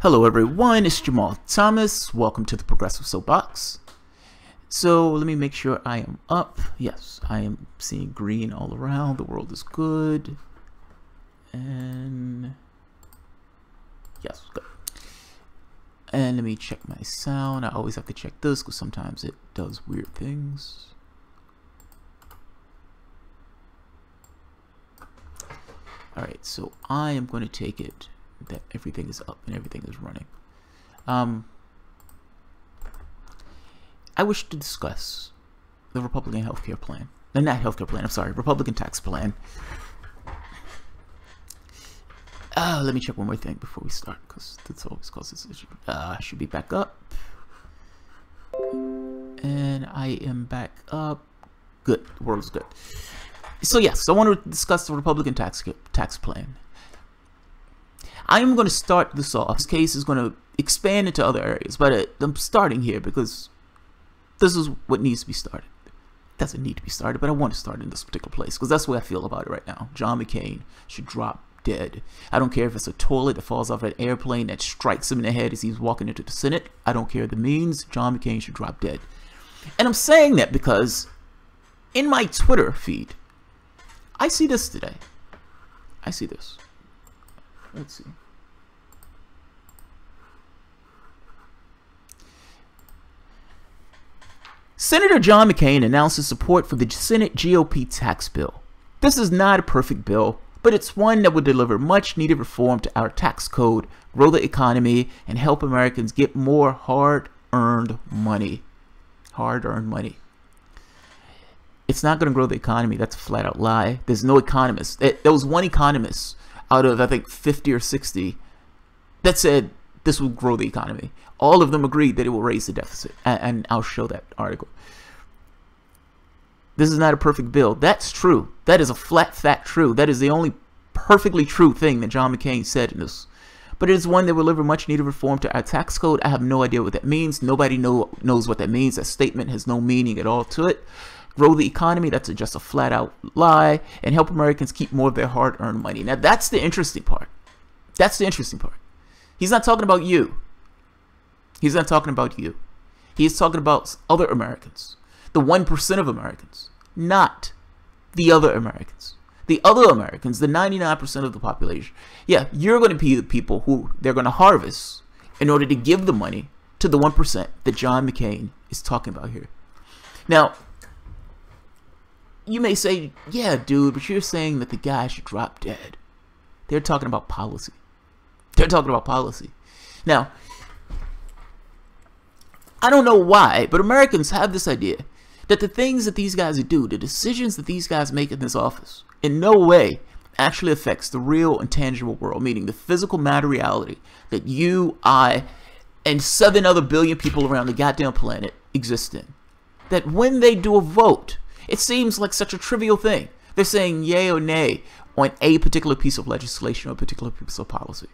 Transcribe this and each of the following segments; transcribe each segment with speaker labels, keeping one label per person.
Speaker 1: Hello everyone, it's Jamal Thomas. Welcome to the Progressive Soapbox. So let me make sure I am up. Yes, I am seeing green all around. The world is good. And yes, good. And let me check my sound. I always have to check this because sometimes it does weird things. Alright, so I am going to take it that everything is up and everything is running. I wish to discuss the Republican healthcare plan. No, not healthcare plan, I'm sorry, Republican tax plan. Let me check one more thing before we start, because this always causes issue. I should be back up. And I am back up. Good, the world is good. So yes, I want to discuss the Republican tax plan. I am going to start this off. This case is going to expand into other areas, but I'm starting here because this is what needs to be started. It doesn't need to be started, but I want to start in this particular place because that's the way I feel about it right now. John McCain should drop dead. I don't care if it's a toilet that falls off an airplane that strikes him in the head as he's walking into the Senate. I don't care the means. John McCain should drop dead. And I'm saying that because in my Twitter feed, I see this today. I see this. Let's see. Senator John McCain announces support for the Senate GOP tax bill. This is not a perfect bill, but it's one that would deliver much needed reform to our tax code, grow the economy, and help Americans get more hard-earned money. Hard-earned money. It's not going to grow the economy. That's a flat-out lie. There's no economist. There was one economist out of, I think, 50 or 60 that said this will grow the economy. All of them agreed that it will raise the deficit. And I'll show that article. This is not a perfect bill. That's true. That is a flat fact true. That is the only perfectly true thing that John McCain said in this. But it is one that will deliver much needed reform to our tax code. I have no idea what that means. Nobody knows what that means. That statement has no meaning at all to it. Grow the economy, that's just a flat-out lie, and help Americans keep more of their hard-earned money. Now, that's the interesting part. That's the interesting part. He's not talking about you. He's not talking about you. He is talking about other Americans, the 1% of Americans, not the other Americans. The other Americans, the 99% of the population. Yeah, you're going to be the people who they're going to harvest in order to give the money to the 1% that John McCain is talking about here. Now, you may say, yeah, dude, but you're saying that the guy should drop dead. They're talking about policy. They're talking about policy. Now, I don't know why, but Americans have this idea that the things that these guys do, the decisions that these guys make in this office, in no way actually affects the real and tangible world, meaning the physical matter reality that you, I, and 7 other billion people around the goddamn planet exist in. That when they do a vote, it seems like such a trivial thing. They're saying yay or nay on a particular piece of legislation or a particular piece of policy.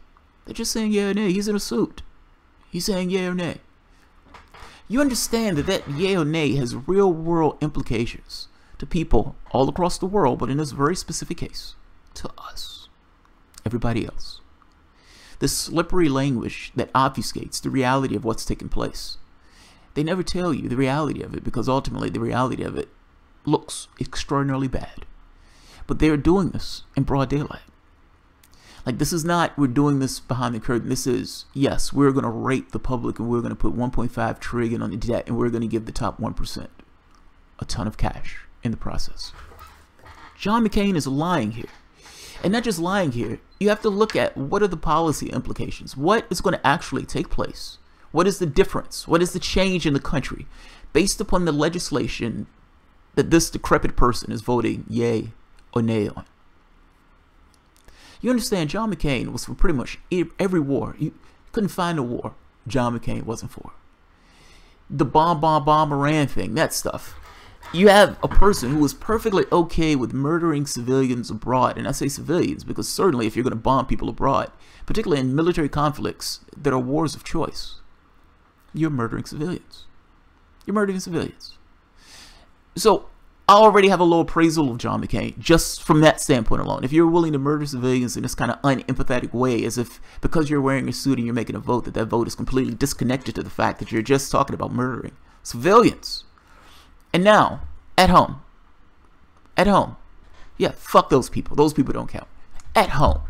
Speaker 1: They're just saying yay or nay. He's in a suit. He's saying yay or nay. You understand that that yay or nay has real world implications to people all across the world, but in this very specific case, to us, everybody else. This slippery language that obfuscates the reality of what's taking place. They never tell you the reality of it because ultimately the reality of it looks extraordinarily bad. But they're doing this in broad daylight. Like, this is not, we're doing this behind the curtain. This is, yes, we're going to rape the public and we're going to put 1.5 trillion on the debt and we're going to give the top 1% a ton of cash in the process. John McCain is lying here. And not just lying here, you have to look at what are the policy implications. What is going to actually take place? What is the difference? What is the change in the country based upon the legislation that this decrepit person is voting yay or nay on? You understand, John McCain was for pretty much every war. You couldn't find a war John McCain wasn't for. The bomb Iran thing, that stuff. You have a person who was perfectly okay with murdering civilians abroad. And I say civilians because certainly if you're going to bomb people abroad, particularly in military conflicts that are wars of choice, you're murdering civilians. You're murdering civilians. So I already have a low appraisal of John McCain just from that standpoint alone. If you're willing to murder civilians in this kind of unempathetic way, as if because you're wearing a suit and you're making a vote, that vote is completely disconnected to the fact that you're just talking about murdering civilians. And now, at home, yeah, fuck those people. Those people don't count. At home.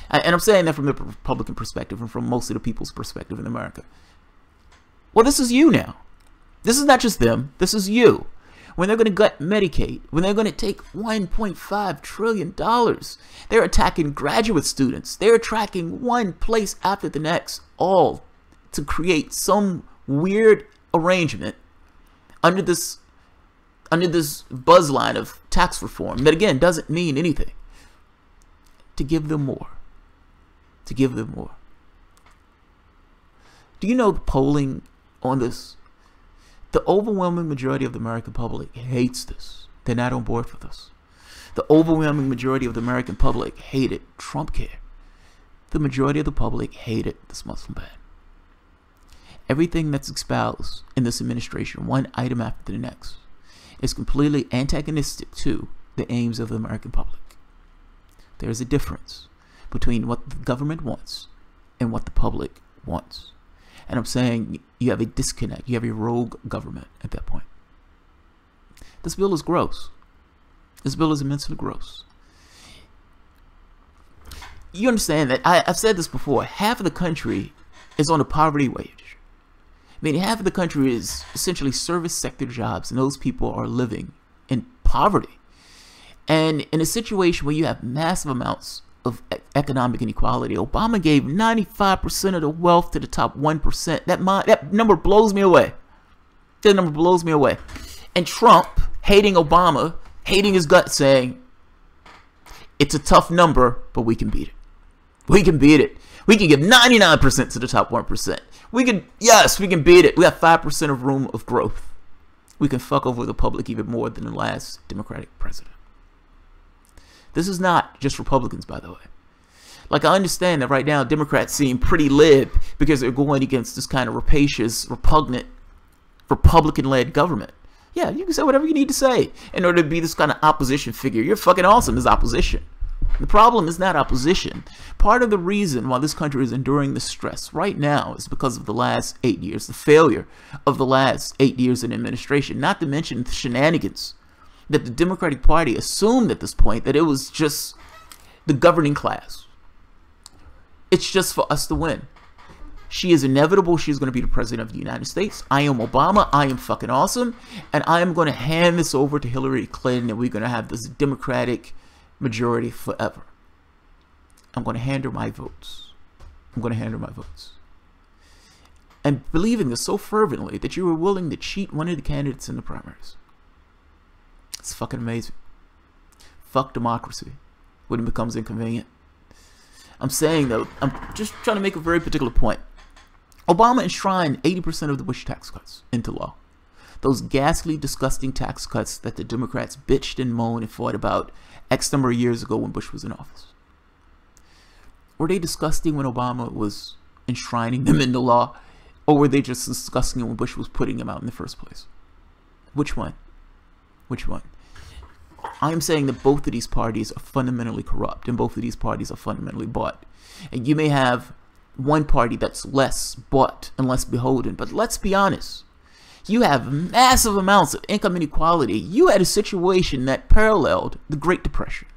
Speaker 1: And I'm saying that from the Republican perspective and from most of the people's perspective in America. Well, this is you now. This is not just them. This is you. When they're going to gut Medicaid, when they're going to take $1.5 trillion, they're attacking graduate students. They're tracking one place after the next, all to create some weird arrangement under this buzz line of tax reform that, again, doesn't mean anything. To give them more. To give them more. Do you know the polling on this? The overwhelming majority of the American public hates this. They're not on board for this. The overwhelming majority of the American public hated Trumpcare. The majority of the public hated this Muslim ban. Everything that's espoused in this administration, one item after the next, is completely antagonistic to the aims of the American public. There's a difference between what the government wants and what the public wants. And I'm saying you have a disconnect. You have a rogue government at that point. This bill is gross. This bill is immensely gross. You understand that I've said this before. Half of the country is on a poverty wage. I mean, half of the country is essentially service sector jobs, and those people are living in poverty. And in a situation where you have massive amounts of economic inequality, Obama gave 95% of the wealth to the top 1%. That number blows me away. That number blows me away. And Trump, hating Obama, hating his gut, saying, it's a tough number, but we can beat it. We can beat it. We can give 99% to the top 1%. Yes, we can beat it. We have 5% of room of growth. We can fuck over the public even more than the last Democratic president. This is not just Republicans, by the way. Like, I understand that right now Democrats seem pretty lib because they're going against this kind of rapacious, repugnant, Republican-led government. Yeah, you can say whatever you need to say in order to be this kind of opposition figure. You're fucking awesome as opposition. The problem is not opposition. Part of the reason why this country is enduring the stress right now is because of the last 8 years, the failure of the last 8 years in administration, not to mention the shenanigans that the Democratic Party assumed at this point, that it was just the governing class. It's just for us to win. She is inevitable. She's going to be the president of the United States. I am Obama. I am fucking awesome. And I am going to hand this over to Hillary Clinton, and we're going to have this Democratic majority forever. I'm going to hand her my votes. I'm going to hand her my votes. And believing this so fervently that you were willing to cheat one of the candidates in the primaries. It's fucking amazing. Fuck democracy when it becomes inconvenient. I'm saying, though, I'm just trying to make a very particular point. Obama enshrined 80% of the Bush tax cuts into law. Those ghastly, disgusting tax cuts that the Democrats bitched and moaned and fought about X number of years ago when Bush was in office. Were they disgusting when Obama was enshrining them into law? Or were they just disgusting when Bush was putting them out in the first place? Which one? Which one? I'm saying that both of these parties are fundamentally corrupt, and both of these parties are fundamentally bought. And you may have one party that's less bought and less beholden, but let's be honest. You have massive amounts of income inequality. You had a situation that paralleled the Great Depression.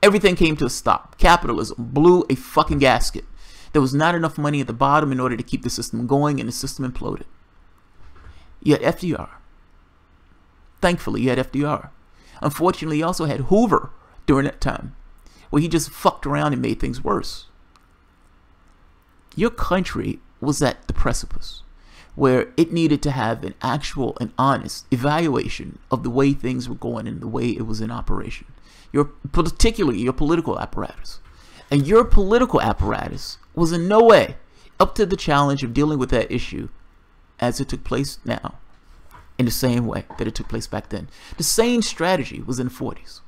Speaker 1: Everything came to a stop. Capitalism blew a fucking gasket. There was not enough money at the bottom in order to keep the system going, and the system imploded. You had FDR. Thankfully, you had FDR. Unfortunately, you also had Hoover during that time, where he just fucked around and made things worse. Your country was at the precipice, where it needed to have an actual and honest evaluation of the way things were going and the way it was in operation. Particularly your political apparatus. And your political apparatus was in no way up to the challenge of dealing with that issue as it took place now, in the same way that it took place back then. The same strategy was in the 40s.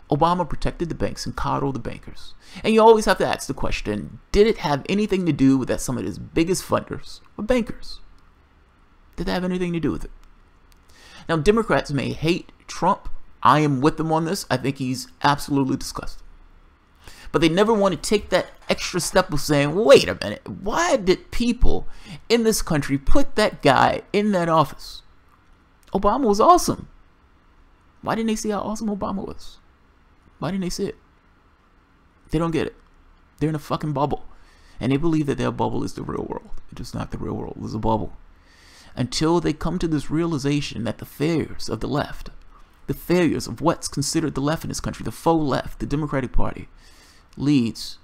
Speaker 1: Obama protected the banks and coddled the bankers. And you always have to ask the question, did it have anything to do with that some of his biggest funders were bankers? Did that have anything to do with it? Now, Democrats may hate Trump. I am with them on this. I think he's absolutely disgusting. But they never want to take that extra step of saying, wait a minute, why did people in this country put that guy in that office? Obama was awesome. Why didn't they see how awesome Obama was? Why didn't they see it? They don't get it. They're in a fucking bubble. And they believe that their bubble is the real world. It is not the real world. It is a bubble. Until they come to this realization that the failures of the left, the failures of what's considered the left in this country, the faux left, the Democratic Party, leads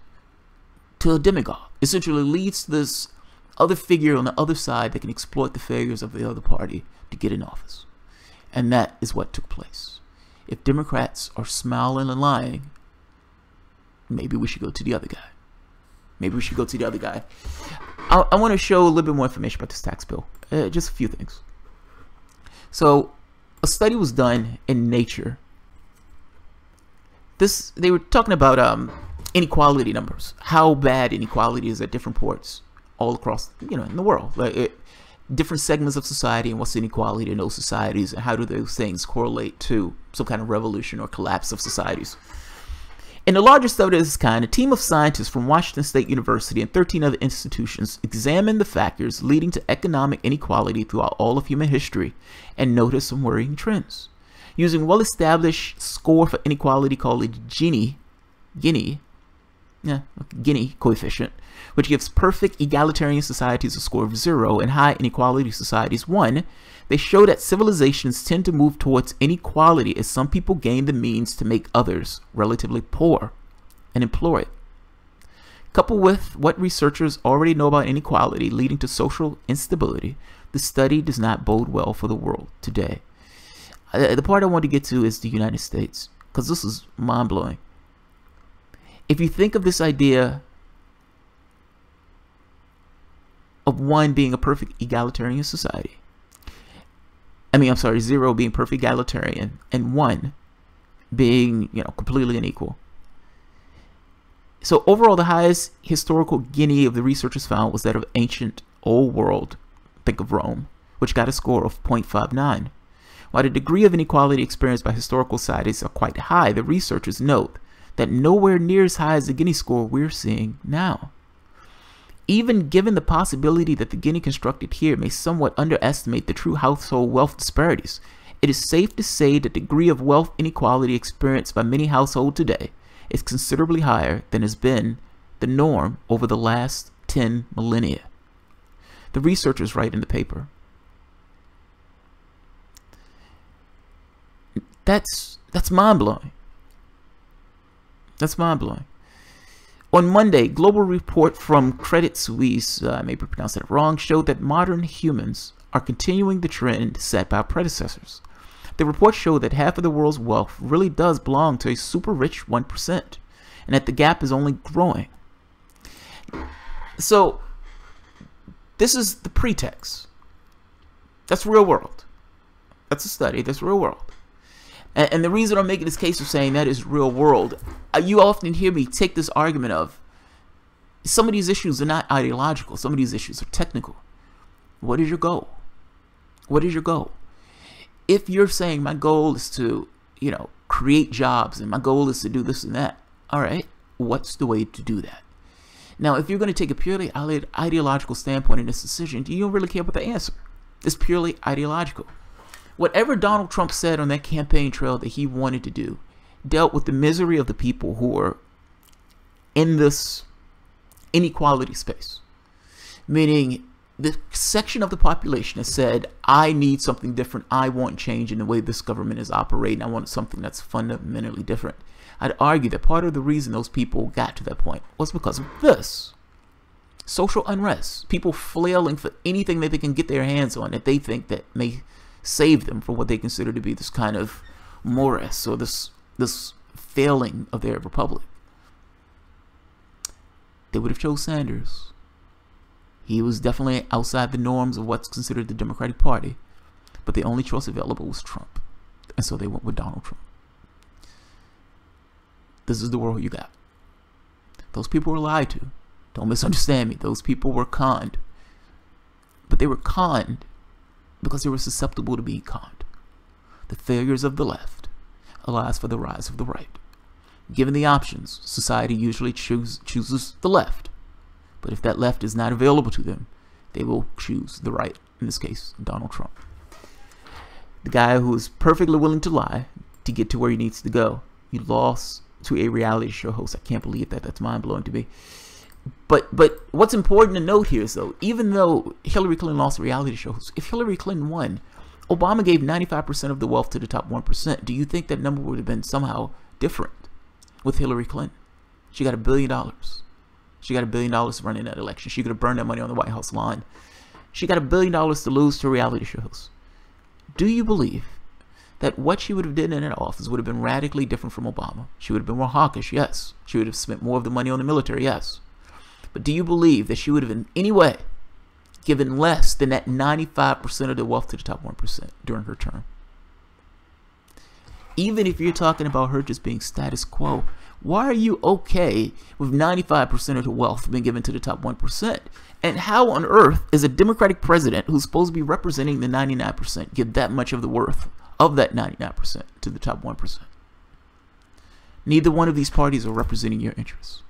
Speaker 1: to a demagogue. Essentially leads to this other figure on the other side that can exploit the failures of the other party to get in office. And that is what took place. If Democrats are smiling and lying, maybe we should go to the other guy. Maybe we should go to the other guy. I want to show a little bit more information about this tax bill. Just a few things. So, a study was done in Nature. They were talking about inequality numbers, how bad inequality is at different ports all across, in the world, different segments of society, and what's inequality in those societies, and how do those things correlate to some kind of revolution or collapse of societies. In the largest study of this kind, a team of scientists from Washington State University and 13 other institutions examined the factors leading to economic inequality throughout all of human history and noticed some worrying trends. Using a well-established score for inequality called the Gini coefficient, which gives perfect egalitarian societies a score of 0 and high inequality societies 1, they show that civilizations tend to move towards inequality as some people gain the means to make others relatively poor and employ it. Coupled with what researchers already know about inequality leading to social instability, the study does not bode well for the world today. The part I want to get to is the United States, because this is mind-blowing. If you think of this idea of 1 being a perfect egalitarian society, 0 being perfect egalitarian and 1 being, completely unequal. So overall, the highest historical Gini of the researchers found was that of ancient old world, think of Rome, which got a score of 0.59. While the degree of inequality experienced by historical societies are quite high, the researchers note that nowhere near as high as the Gini score we're seeing now. Even given the possibility that the Gini constructed here may somewhat underestimate the true household wealth disparities, it is safe to say that the degree of wealth inequality experienced by many households today is considerably higher than has been the norm over the last 10 millennia. The researchers write in the paper, that's mind-blowing. That's mind-blowing. On Monday, global report from Credit Suisse, I may be pronouncing it wrong, showed that modern humans are continuing the trend set by predecessors. The report showed that half of the world's wealth really does belong to a super rich 1%, and that the gap is only growing. So, this is the pretext. That's real world. That's a study. That's real world. And the reason I'm making this case of saying that is real world, you often hear me take this argument of some of these issues are not ideological. Some of these issues are technical. What is your goal? What is your goal? If you're saying my goal is to, create jobs and my goal is to do this and that, all right, what's the way to do that? Now, if you're going to take a purely ideological standpoint in this decision, you don't really care about the answer. It's purely ideological. Whatever Donald Trump said on that campaign trail that he wanted to do dealt with the misery of the people who were in this inequality space. Meaning the section of the population that said, I need something different. I want change in the way this government is operating. I want something that's fundamentally different. I'd argue that part of the reason those people got to that point was because of this. Social unrest. People flailing for anything that they can get their hands on that they think that may save them from what they consider to be this kind of morass or this failing of their republic. They would have chose Sanders. He was definitely outside the norms of what's considered the Democratic Party, but the only choice available was Trump, and so they went with Donald Trump. This is the world you got. Those people were lied to. Don't misunderstand me. Those people were conned, but they were conned because they were susceptible to being conned. The failures of the left allows for the rise of the right. Given the options, society usually chooses the left. But if that left is not available to them, they will choose the right, in this case, Donald Trump. The guy who is perfectly willing to lie to get to where he needs to go. He lost to a reality show host. I can't believe that. That's mind-blowing to me. But what's important to note here is, though, even though Hillary Clinton lost a reality show host, if Hillary Clinton won, Obama gave 95% of the wealth to the top 1%. Do you think that number would have been somehow different with Hillary Clinton? She got $1 billion. She got $1 billion to run in that election. She could have burned that money on the White House lawn. She got $1 billion to lose to reality shows. Do you believe that what she would have done in that office would have been radically different from Obama? She would have been more hawkish, yes. She would have spent more of the money on the military, yes. But do you believe that she would have in any way given less than that 95% of the wealth to the top 1% during her term? Even if you're talking about her just being status quo, why are you okay with 95% of the wealth being given to the top 1%? And how on earth is a Democratic president who's supposed to be representing the 99% give that much of the worth of that 99% to the top 1%? Neither one of these parties are representing your interests.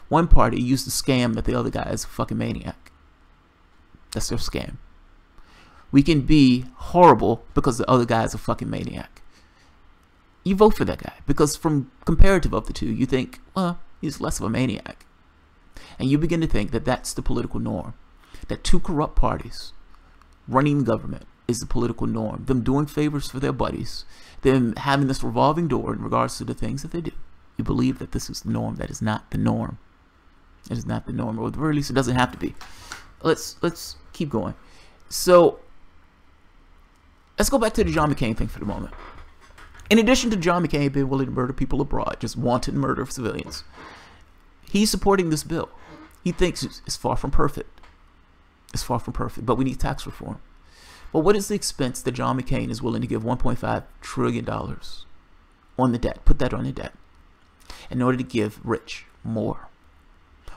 Speaker 1: One party used to scam that the other guy is a fucking maniac. That's their scam. We can be horrible because the other guy is a fucking maniac. You vote for that guy because from comparative of the two, you think, well, he's less of a maniac. And you begin to think that that's the political norm. That two corrupt parties running the government is the political norm. Them doing favors for their buddies. Them having this revolving door in regards to the things that they do. You believe that this is the norm. That is not the norm. It is not the norm. Or at the very least, it doesn't have to be. Let's keep going. So, let's go back to the John McCain thing for the moment. In addition to John McCain being willing to murder people abroad, just wanton murder of civilians, he's supporting this bill. He thinks it's far from perfect. It's far from perfect, but we need tax reform. But what is the expense that John McCain is willing to give $1.5 trillion on the debt? Put that on the debt in order to give rich more.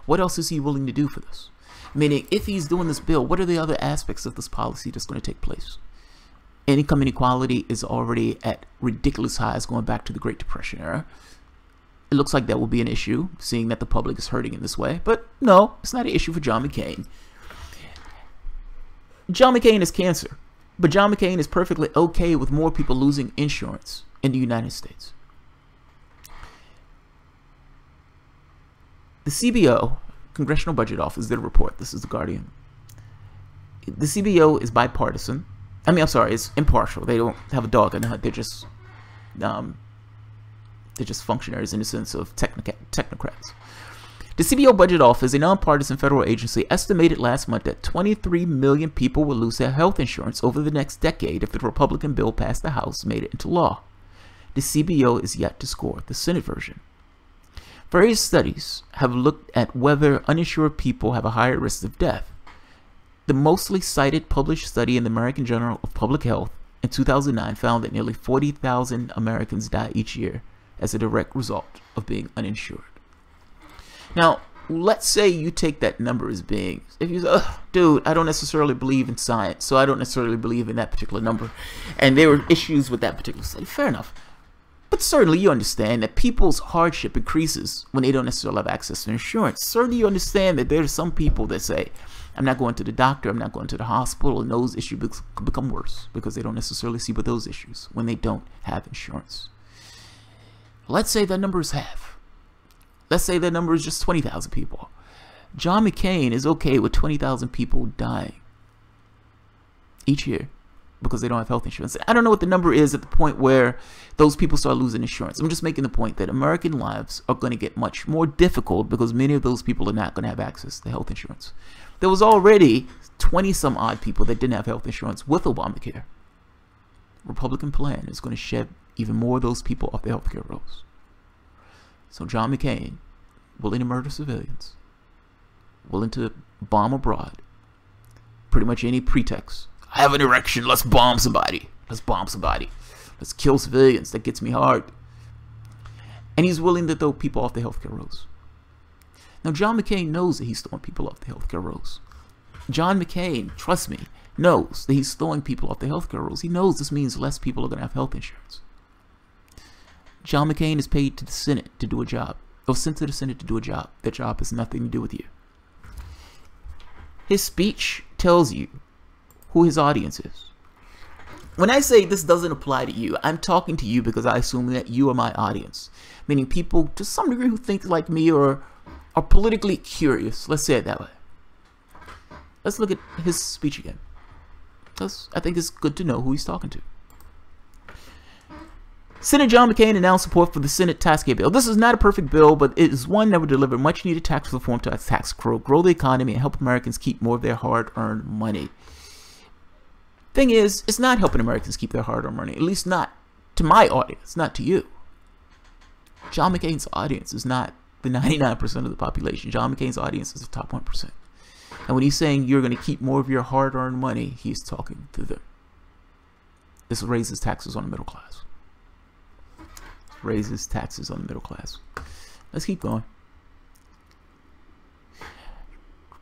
Speaker 1: What else is he willing to do for this? Meaning, if he's doing this bill, what are the other aspects of this policy that's going to take place? Income inequality is already at ridiculous highs going back to the Great Depression era. It looks like that will be an issue, seeing that the public is hurting in this way. But no, it's not an issue for John McCain. John McCain is cancer. But John McCain is perfectly okay with more people losing insurance in the United States. The CBO, Congressional Budget Office, did a report. This is The Guardian. The CBO is bipartisan. It's impartial. They don't have a dog in the hunt. They're just functionaries in the sense of technocrats. The CBO Budget Office, a nonpartisan federal agency, estimated last month that 23 million people will lose their health insurance over the next decade if the Republican bill passed the House and made it into law. The CBO is yet to score the Senate version. Various studies have looked at whether uninsured people have a higher risk of death. The mostly cited published study in the American Journal of Public Health in 2009 found that nearly 40,000 Americans die each year as a direct result of being uninsured. Now, let's say you take that number as being, if you say, dude, I don't necessarily believe in science, so I don't necessarily believe in that particular number, and there were issues with that particular study, fair enough. But certainly you understand that people's hardship increases when they don't necessarily have access to insurance. Certainly you understand that there are some people that say, I'm not going to the doctor, I'm not going to the hospital, and those issues become worse because they don't necessarily see those issues when they don't have insurance. Let's say that number is half. Let's say that number is just 20,000 people. John McCain is okay with 20,000 people dying each year because they don't have health insurance. I don't know what the number is at the point where those people start losing insurance. I'm just making the point that American lives are going to get much more difficult because many of those people are not going to have access to health insurance. There was already 20-some odd people that didn't have health insurance with Obamacare. Republican plan is going to shed even more of those people off the healthcare rolls. So John McCain, willing to murder civilians, willing to bomb abroad, pretty much any pretext. I have an erection, let's bomb somebody. Let's bomb somebody. Let's kill civilians, that gets me hard. And he's willing to throw people off the healthcare rolls. Now, John McCain knows that he's throwing people off the healthcare rolls. John McCain, trust me, knows that he's throwing people off the healthcare rules. He knows this means less people are going to have health insurance. John McCain is paid to the Senate to do a job, or sent to the Senate to do a job. That job has nothing to do with you. His speech tells you who his audience is. When I say this doesn't apply to you, I'm talking to you because I assume that you are my audience. Meaning people to some degree who think like me or are politically curious. Let's say it that way. Let's look at his speech again. I think it's good to know who he's talking to. Senator John McCain announced support for the Senate tax care bill. This is not a perfect bill, but it is one that would deliver much needed tax reform to our tax code, grow the economy, and help Americans keep more of their hard-earned money. Thing is, it's not helping Americans keep their hard-earned money, at least not to my audience, not to you. John McCain's audience is not the 99% of the population. John McCain's audience is the top 1%. And when he's saying you're going to keep more of your hard-earned money, he's talking to them. This raises taxes on the middle class. Raises taxes on the middle class. Let's keep going.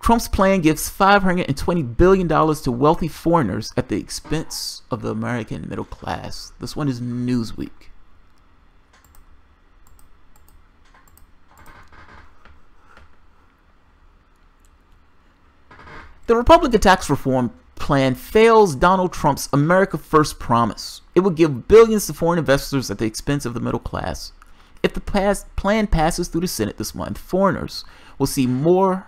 Speaker 1: Trump's plan gives $520 billion to wealthy foreigners at the expense of the American middle class. This one is Newsweek. The Republican tax reform plan fails Donald Trump's America First promise. It would give billions to foreign investors at the expense of the middle class. If the plan passes through the Senate this month, foreigners will see more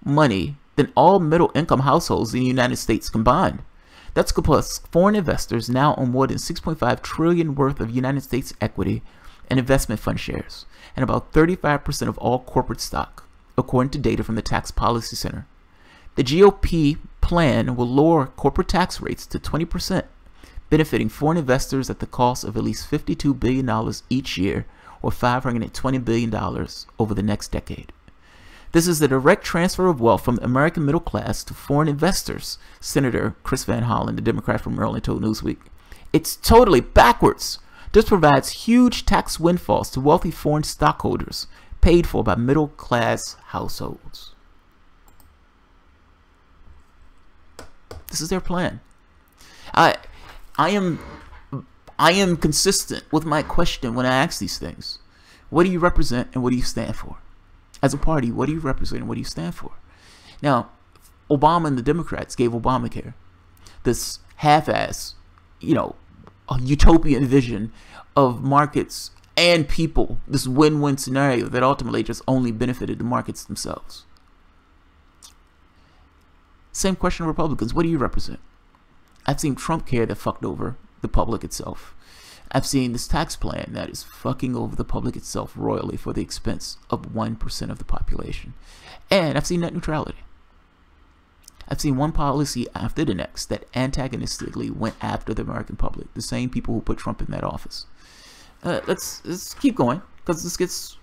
Speaker 1: money than all middle-income households in the United States combined. That's because foreign investors now own more than $6.5 trillion worth of United States equity and investment fund shares, and about 35% of all corporate stock, according to data from the Tax Policy Center. The GOP plan will lower corporate tax rates to 20%, benefiting foreign investors at the cost of at least $52 billion each year, or $520 billion over the next decade. This is the direct transfer of wealth from the American middle class to foreign investors, Senator Chris Van Hollen, the Democrat from Maryland, told Newsweek. It's totally backwards. This provides huge tax windfalls to wealthy foreign stockholders, paid for by middle-class households. This is their plan. I am consistent with my question when I ask these things. What do you represent and what do you stand for? As a party, what do you represent and what do you stand for? Now, Obama and the Democrats gave Obamacare this half-ass, a utopian vision of markets and people, this win-win scenario that ultimately just only benefited the markets themselves. Same question to Republicans. What do you represent? I've seen Trump care that fucked over the public itself. I've seen this tax plan that is fucking over the public itself royally for the expense of 1% of the population. And I've seen net neutrality. I've seen one policy after the next that antagonistically went after the American public, the same people who put Trump in that office. Let's keep going, because this gets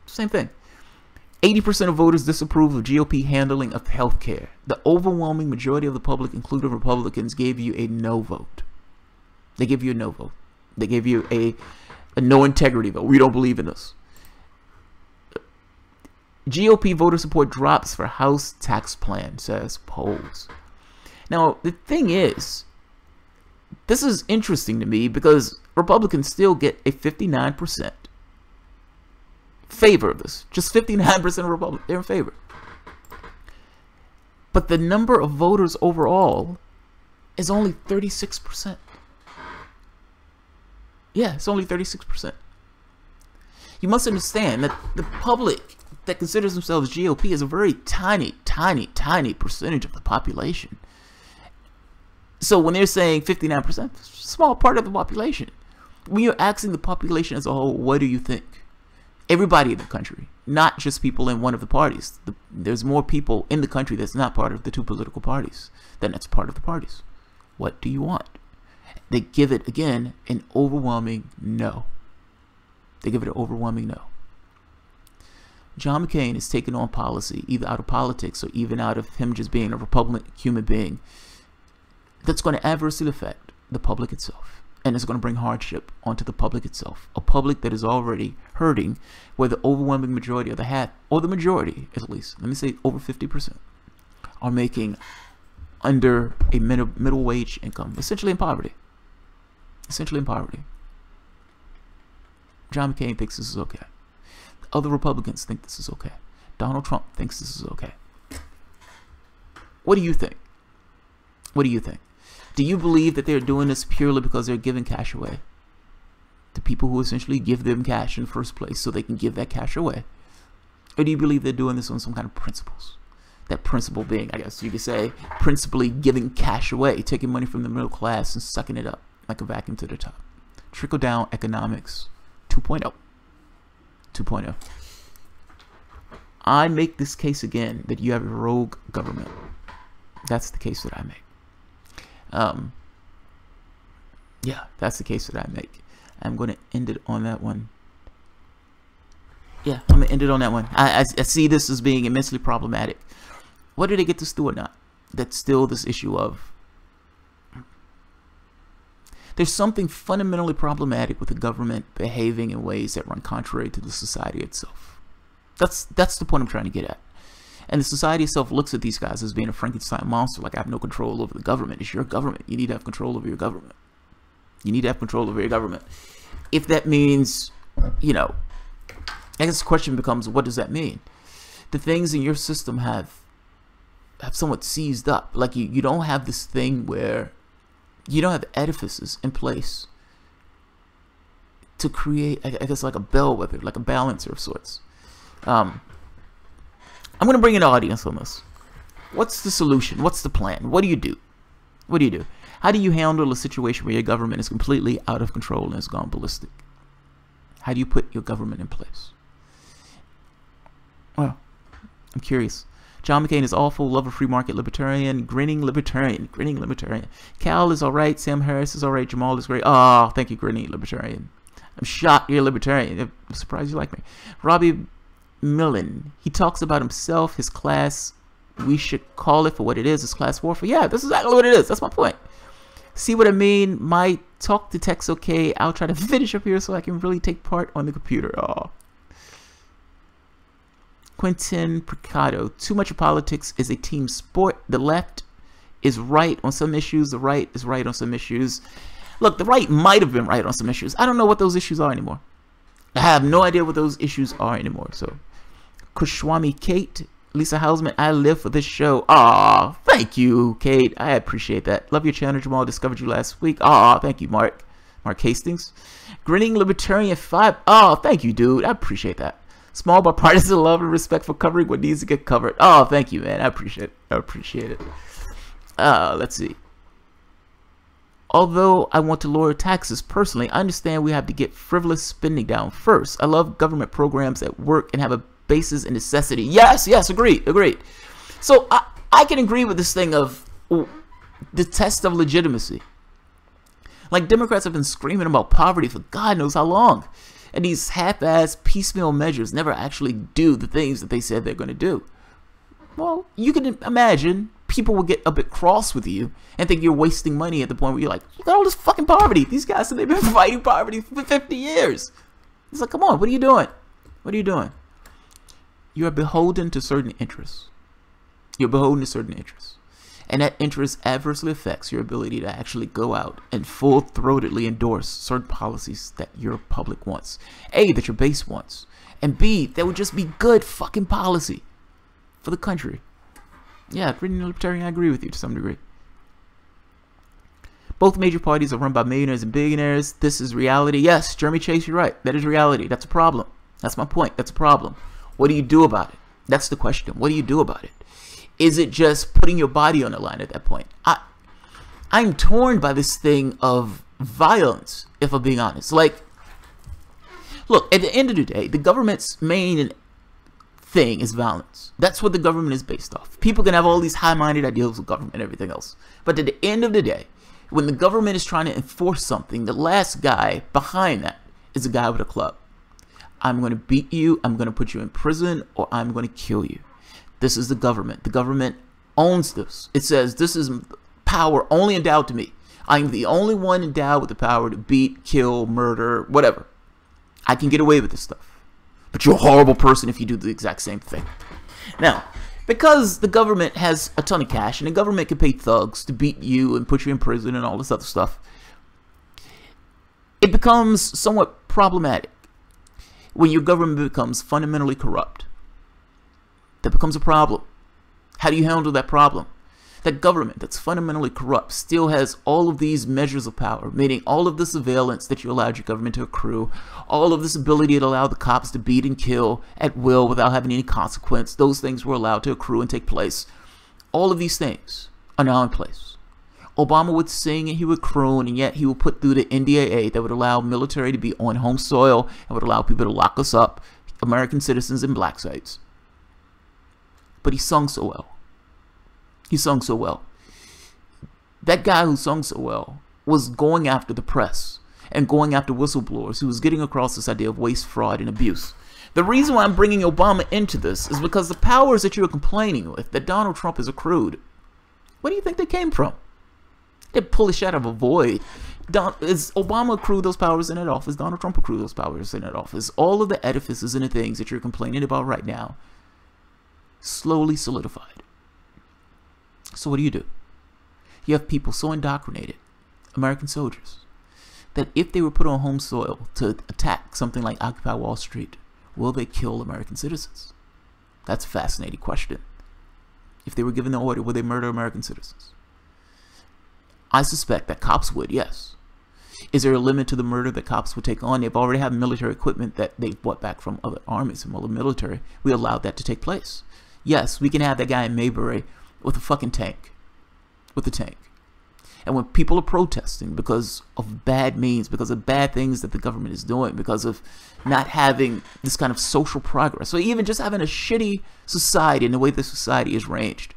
Speaker 1: same thing. 80% of voters disapprove of GOP handling of health care. The overwhelming majority of the public, including Republicans, gave you a no vote. They gave you a no vote. They gave you a no integrity vote. We don't believe in this. GOP voter support drops for House tax plan, says polls. Now, the thing is, this is interesting to me because Republicans still get a 59% favor of this. Just 59% of Republicans, they're in favor. But the number of voters overall is only 36%. Yeah, it's only 36%. You must understand that the public that considers themselves GOP is a very tiny percentage of the population. So when they're saying 59%, it's a small part of the population. When you're asking the population as a whole, what do you think? Everybody in the country, not just people in one of the parties. There's more people in the country that's not part of the two political parties than that's part of the parties. What do you want? They give it, again, an overwhelming no. They give it an overwhelming no. John McCain is taking on policy, either out of politics or even out of him just being a Republican human being, that's going to adversely affect the public itself. And it's going to bring hardship onto the public itself. A public that is already hurting, where the overwhelming majority of the majority, at least, let me say over 50%, are making under a middle wage income, essentially in poverty. Essentially in poverty. John McCain thinks this is okay. Other Republicans think this is okay. Donald Trump thinks this is okay. What do you think? What do you think? Do you believe that they're doing this purely because they're giving cash away to people who essentially give them cash in the first place so they can give that cash away? Or do you believe they're doing this on some kind of principles? That principle being, I guess you could say, principally giving cash away, taking money from the middle class and sucking it up like a vacuum to the top. Trickle-down economics 2.0. 2.0. I make this case again that you have a rogue government. That's the case that I make. Yeah, that's the case that I make. I'm going to end it on that one. Yeah, I'm going to end it on that one. I see this as being immensely problematic. Whether they get this through or not, that's still this issue of there's something fundamentally problematic with the government behaving in ways that run contrary to the society itself. That's the point I'm trying to get at. And the society itself looks at these guys as being a Frankenstein monster, like I have no control over the government. It's your government. You need to have control over your government. You need to have control over your government. If that means, you know, I guess the question becomes, what does that mean? The things in your system have somewhat seized up. Like you don't have this thing where you don't have edifices in place to create, I guess, like a bellwether, like a balancer of sorts. I'm going to bring an audience on this. What's the solution? What's the plan? What do you do? What do you do? How do you handle a situation where your government is completely out of control and has gone ballistic? How do you put your government in place? Well, I'm curious. John McCain is awful, love a free market libertarian, grinning libertarian, grinning libertarian. Cal is alright, Sam Harris is alright, Jamal is great. Oh, thank you, grinning libertarian. I'm shocked you're a libertarian. I'm surprised you like me. Robbie Millen, he talks about himself, his class. We should call it for what it is. It's class warfare. Yeah, this is exactly what it is. That's my point. See what I mean? My talk to text okay. I'll try to finish up here so I can really take part on the computer. Oh. Quentin Picado, too much of politics is a team sport. The left is right on some issues. The right is right on some issues. Look, the right might have been right on some issues. I don't know what those issues are anymore. I have no idea what those issues are anymore. So, Kushwami Kate, Lisa Hausman, I live for this show. Aw, thank you, Kate. I appreciate that. Love your channel, Jamal. Discovered you last week. Aw, thank you, Mark. Mark Hastings. Grinning Libertarian 5. Aw, thank you, dude. I appreciate that. Small bipartisan love and respect for covering what needs to get covered. Oh, thank you, man. I appreciate it. I appreciate it. Let's see. Although I want to lower taxes personally, I understand we have to get frivolous spending down first. I love government programs that work and have a basis in necessity. Yes, yes, agreed, agreed. So I can agree with this thing of the test of legitimacy. Like, Democrats have been screaming about poverty for God knows how long. And these half-ass piecemeal measures never actually do the things that they said they're going to do. Well, you can imagine people will get a bit cross with you and think you're wasting money at the point where you're like, look at all this fucking poverty. These guys said they've been fighting poverty for 50 years. It's like, come on, what are you doing? What are you doing? You are beholden to certain interests. You're beholden to certain interests. And that interest adversely affects your ability to actually go out and full-throatedly endorse certain policies that your public wants. A, that your base wants. And B, that would just be good fucking policy for the country. Yeah, pretty libertarian, I agree with you to some degree. Both major parties are run by millionaires and billionaires. This is reality. Yes, Jeremy Chase, you're right. That is reality. That's a problem. That's my point. That's a problem. What do you do about it? That's the question. What do you do about it? Is it just putting your body on the line at that point? I'm torn by this thing of violence, if I'm being honest. Like, look, at the end of the day, the government's main thing is violence. That's what the government is based off. People can have all these high-minded ideals of government and everything else. But at the end of the day, when the government is trying to enforce something, the last guy behind that is a guy with a club. I'm going to beat you, I'm going to put you in prison, or I'm going to kill you. This is the government. The government owns this. It says this is power only endowed to me. I am the only one endowed with the power to beat, kill, murder, whatever. I can get away with this stuff. But you're a horrible person if you do the exact same thing. Now, because the government has a ton of cash and the government can pay thugs to beat you and put you in prison and all this other stuff, it becomes somewhat problematic when your government becomes fundamentally corrupt. That becomes a problem. How do you handle that problem? That government that's fundamentally corrupt still has all of these measures of power, meaning all of the surveillance that you allowed your government to accrue, all of this ability to allow the cops to beat and kill at will without having any consequence. Those things were allowed to accrue and take place. All of these things are now in place. Obama would sing and he would croon, and yet he would put through the NDAA that would allow military to be on home soil and would allow people to lock us up, American citizens in black sites. But he sung so well. He sung so well. That guy who sung so well was going after the press and going after whistleblowers who was getting across this idea of waste, fraud, and abuse. The reason why I'm bringing Obama into this is because the powers that you're complaining with, that Donald Trump has accrued, where do you think they came from? They pull a shit out of a void. Is Obama accrued those powers in that office? Donald Trump accrued those powers in that office? All of the edifices and the things that you're complaining about right now slowly solidified. So what do? You have people so indoctrinated, American soldiers, that if they were put on home soil to attack something like Occupy Wall Street, will they kill American citizens? That's a fascinating question. If they were given the order, would they murder American citizens? I suspect that cops would, yes. Is there a limit to the murder that cops would take on? They've already have military equipment that they've bought back from other armies and other military. We allowed that to take place. Yes, we can have that guy in Mayberry with a fucking tank. With a tank. And when people are protesting because of bad means, because of bad things that the government is doing, because of not having this kind of social progress, or even just having a shitty society in the way the society is arranged,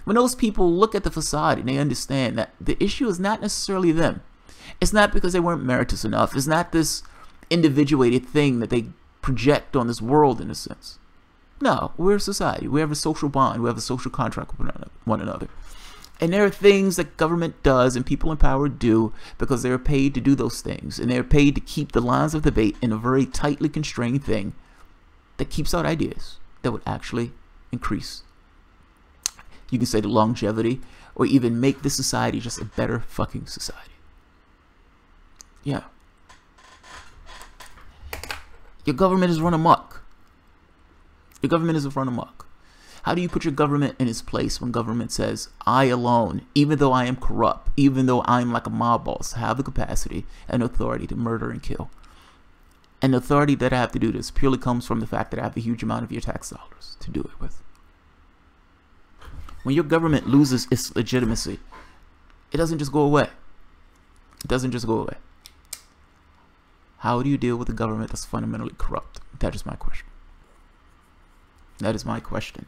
Speaker 1: when those people look at the facade and they understand that the issue is not necessarily them. It's not because they weren't meritorious enough. It's not this individuated thing that they project on this world in a sense. No, we're a society. We have a social bond. We have a social contract with one another. And there are things that government does and people in power do because they're paid to do those things. And they're paid to keep the lines of debate in a very tightly constrained thing that keeps out ideas that would actually increase, you can say, the longevity, or even make this society just a better fucking society. Yeah. Your government is run amok. Your government is run amok. How do you put your government in its place when government says, I alone, even though I am corrupt, even though I'm like a mob boss, have the capacity and authority to murder and kill? And the authority that I have to do this purely comes from the fact that I have a huge amount of your tax dollars to do it with. When your government loses its legitimacy, it doesn't just go away. It doesn't just go away. How do you deal with a government that's fundamentally corrupt? That is my question. That is my question.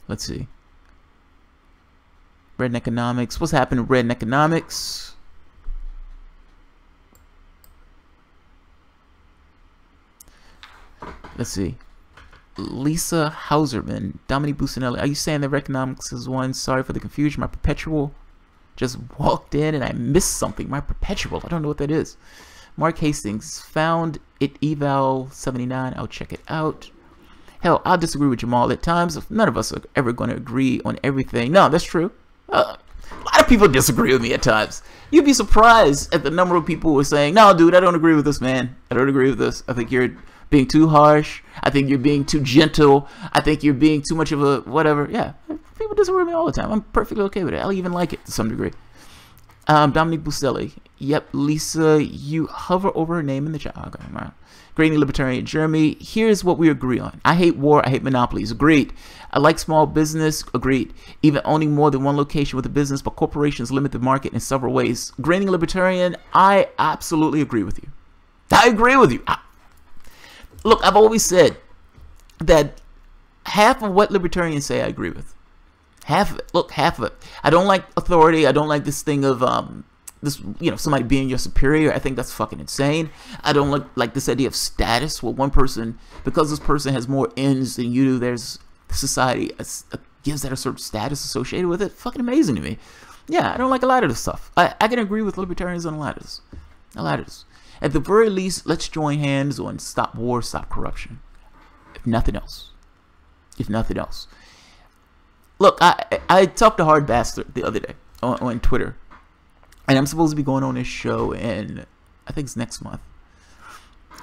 Speaker 1: Let's see. Red economics. What's happening to red economics? Let's see. Lisa Hauserman, Dominique Bucinelli. Are you saying that economics is one? Sorry for the confusion. My perpetual just walked in and I missed something. My perpetual. I don't know what that is. Mark Hastings found it eval 79. I'll check it out. Hell, I'll disagree with Jamal at times. None of us are ever going to agree on everything. No, that's true. A lot of people disagree with me at times. You'd be surprised at the number of people who are saying, no, dude, I don't agree with this, man. I don't agree with this. I think you're being too harsh. I think you're being too gentle. I think you're being too much of a whatever. Yeah, people disagree with me all the time. I'm perfectly okay with it. I'll even like it to some degree. Dominique Bustelli. Yep, Lisa, you hover over her name in the chat. Okay, wow. Grainy Libertarian Jeremy. Here's what we agree on. I hate war. I hate monopolies. Agreed. I like small business. Agreed. Even owning more than one location with a business, but corporations limit the market in several ways. Grainy Libertarian, I absolutely agree with you. I agree with you. Look, I've always said that half of what libertarians say I agree with. Half of it. Look, half of it. I don't like authority. I don't like this thing of this, you know, somebody being your superior. I think that's fucking insane. I don't like this idea of status. Well, one person, because this person has more ends than you do, there's society gives that a certain status associated with it. Fucking amazing to me. Yeah, I don't like a lot of this stuff. I can agree with libertarians on a lot of this. A lot of this. At the very least, let's join hands on stop war, stop corruption. If nothing else. If nothing else. Look, I talked to Hard Bastard the other day on Twitter. And I'm supposed to be going on this show in, I think it's next month.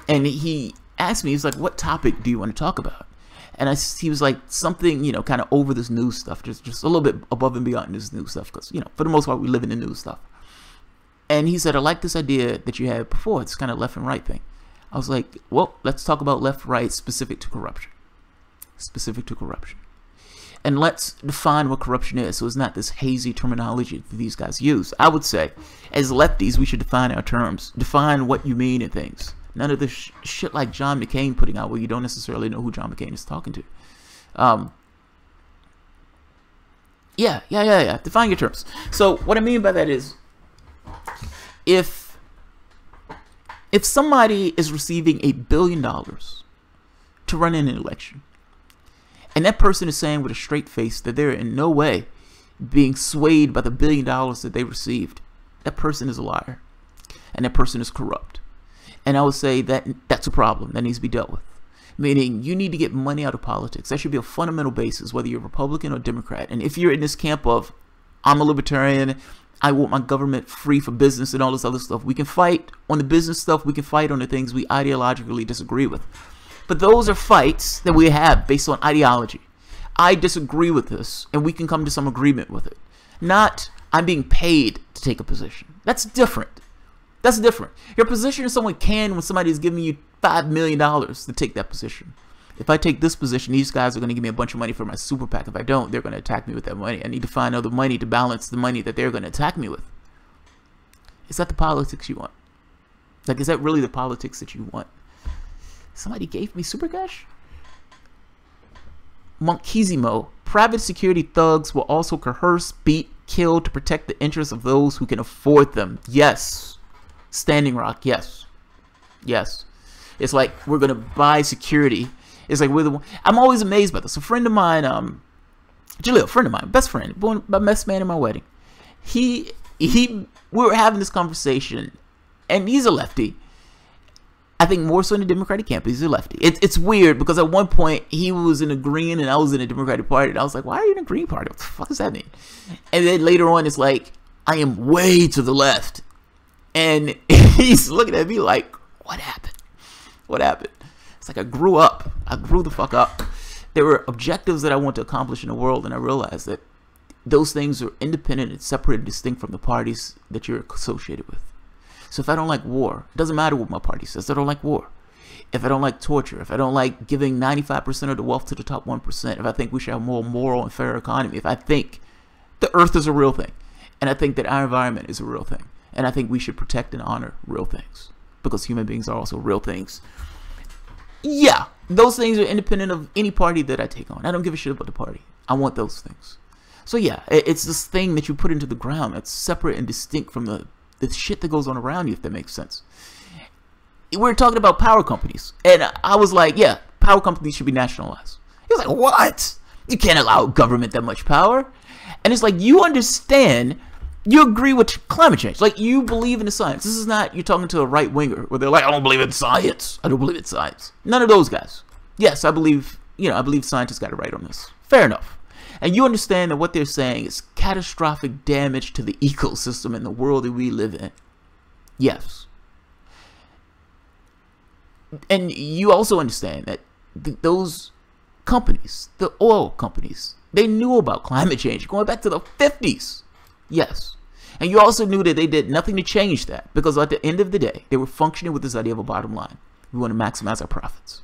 Speaker 1: And he asked me, he's like, what topic do you want to talk about? And he was like, something, you know, kind of over this news stuff. Just a little bit above and beyond this news stuff. Because, you know, for the most part, we live in the news stuff. And he said, I like this idea that you had before. It's kind of left and right thing. I was like, well, let's talk about left, right, specific to corruption. Specific to corruption. And let's define what corruption is, so it's not this hazy terminology that these guys use. I would say, as lefties, we should define our terms. Define what you mean in things. None of this shit like John McCain putting out where you don't necessarily know who John McCain is talking to. Yeah. Define your terms. So what I mean by that is, if somebody is receiving $1 billion to run in an election, and that person is saying with a straight face that they're in no way being swayed by the $1 billion that they received, that person is a liar. And that person is corrupt. And I would say that that's a problem that needs to be dealt with. Meaning, you need to get money out of politics. That should be a fundamental basis, whether you're Republican or Democrat. And if you're in this camp of, I'm a libertarian, I want my government free for business and all this other stuff, we can fight on the business stuff, we can fight on the things we ideologically disagree with. But those are fights that we have based on ideology. I disagree with this, and we can come to some agreement with it. Not, I'm being paid to take a position. That's different. That's different. Your position is someone can when somebody is giving you $5 million to take that position. If I take this position, these guys are going to give me a bunch of money for my super PAC. If I don't, they're going to attack me with that money. I need to find other money to balance the money that they're going to attack me with. Is that the politics you want? Like, is that really the politics that you want? Somebody gave me super cash? Monkizimo. Private security thugs will also coerce, beat, kill to protect the interests of those who can afford them. Yes. Standing Rock. Yes. Yes. It's like we're going to buy security. It's like we're the one. I'm always amazed by this. A friend of mine, Jaleel, a friend of mine, best friend, my best man in my wedding. We were having this conversation, and he's a lefty. I think more so in the Democratic camp. He's a lefty. It's weird because at one point he was in the Green and I was in the Democratic Party. And I was like, why are you in the Green Party? What the fuck does that mean? And then later on, it's like, I am way to the left. And he's looking at me like, what happened? What happened? It's like I grew up. I grew the fuck up. There were objectives that I want to accomplish in the world, and I realized that those things are independent and separate and distinct from the parties that you're associated with. So if I don't like war, it doesn't matter what my party says. I don't like war. If I don't like torture, if I don't like giving 95% of the wealth to the top 1%, if I think we should have a more moral and fair economy, if I think the earth is a real thing, and I think that our environment is a real thing, and I think we should protect and honor real things, because human beings are also real things. Yeah, those things are independent of any party that I take on. I don't give a shit about the party. I want those things. So yeah, it's this thing that you put into the ground that's separate and distinct from the shit that goes on around you, if that makes sense. We're talking about power companies, and I was like, yeah, power companies should be nationalized. He was like, what? You can't allow government that much power. And it's like, you understand, you agree with climate change, like you believe in the science. This is not, you're talking to a right winger where they're like, I don't believe in science. I don't believe in science. None of those guys. Yes, I believe scientists got it right on this. Fair enough. And you understand that what they're saying is catastrophic damage to the ecosystem and the world that we live in. Yes. And you also understand that those companies, the oil companies, they knew about climate change going back to the 50s. Yes. And you also knew that they did nothing to change that, because at the end of the day, they were functioning with this idea of a bottom line. We want to maximize our profits.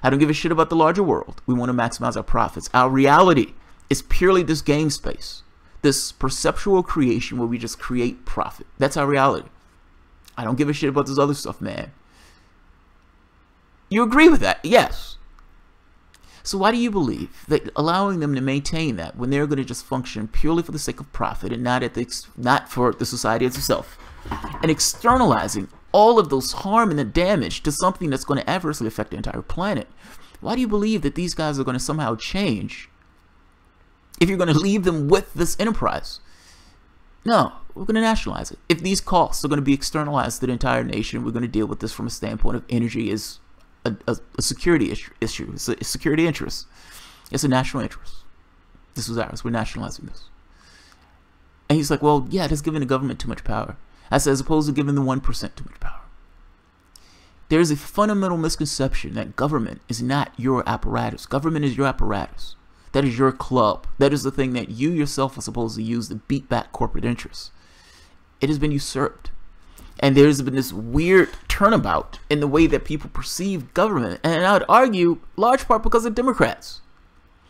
Speaker 1: I don't give a shit about the larger world. We want to maximize our profits. Our reality is purely this game space, this perceptual creation where we just create profit. That's our reality. I don't give a shit about this other stuff, man. You agree with that? Yes. So why do you believe that allowing them to maintain that when they're going to just function purely for the sake of profit and not for the society itself, and externalizing all of those harm and the damage to something that's going to adversely affect the entire planet? Why do you believe that these guys are going to somehow change if you're going to leave them with this enterprise? No, we're going to nationalize it. If these costs are going to be externalized to the entire nation, we're going to deal with this from a standpoint of energy is a security issue. It's a security interest. It's a national interest. This was ours. We're nationalizing this. And he's like, well, yeah, that's giving the government too much power. I said, as opposed to giving the 1% too much power. There's a fundamental misconception that government is not your apparatus. Government is your apparatus. That is your club. That is the thing that you yourself are supposed to use to beat back corporate interests. It has been usurped. And there's been this weird turnabout in the way that people perceive government. And I would argue, large part because of Democrats.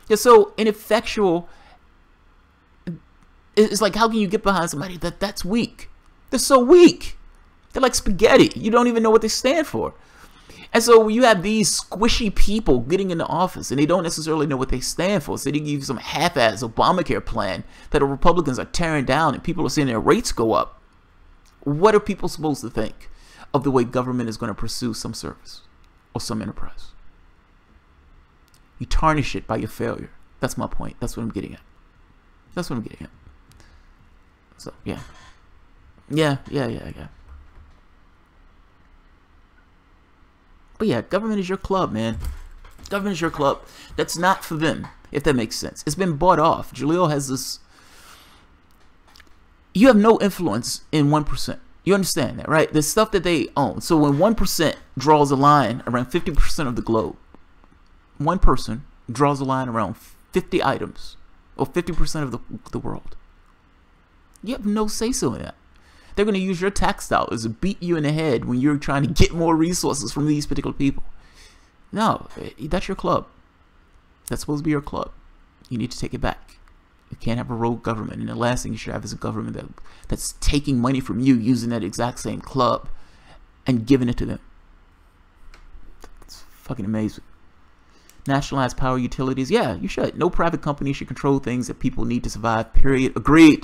Speaker 1: They're so ineffectual. It's like, how can you get behind somebody that's weak? They're so weak. They're like spaghetti. You don't even know what they stand for. And so you have these squishy people getting into office and they don't necessarily know what they stand for. So they give you some half-ass Obamacare plan that the Republicans are tearing down and people are seeing their rates go up. What are people supposed to think of the way government is going to pursue some service or some enterprise? You tarnish it by your failure. That's my point. That's what I'm getting at. That's what I'm getting at. So, yeah. Yeah. But yeah, government is your club, man. Government is your club. That's not for them, if that makes sense. It's been bought off. Jaleel has this... You have no influence in 1%. You understand that, right? The stuff that they own. So when 1% draws a line around 50% of the globe, one person draws a line around 50 items, or 50% of the world. You have no say-so in that. They're going to use your tax dollars to beat you in the head when you're trying to get more resources from these particular people. No, that's your club. That's supposed to be your club. You need to take it back. You can't have a rogue government. And the last thing you should have is a government that's taking money from you using that exact same club and giving it to them. It's fucking amazing. Nationalize power utilities. Yeah, you should. No private company should control things that people need to survive, period. Agreed.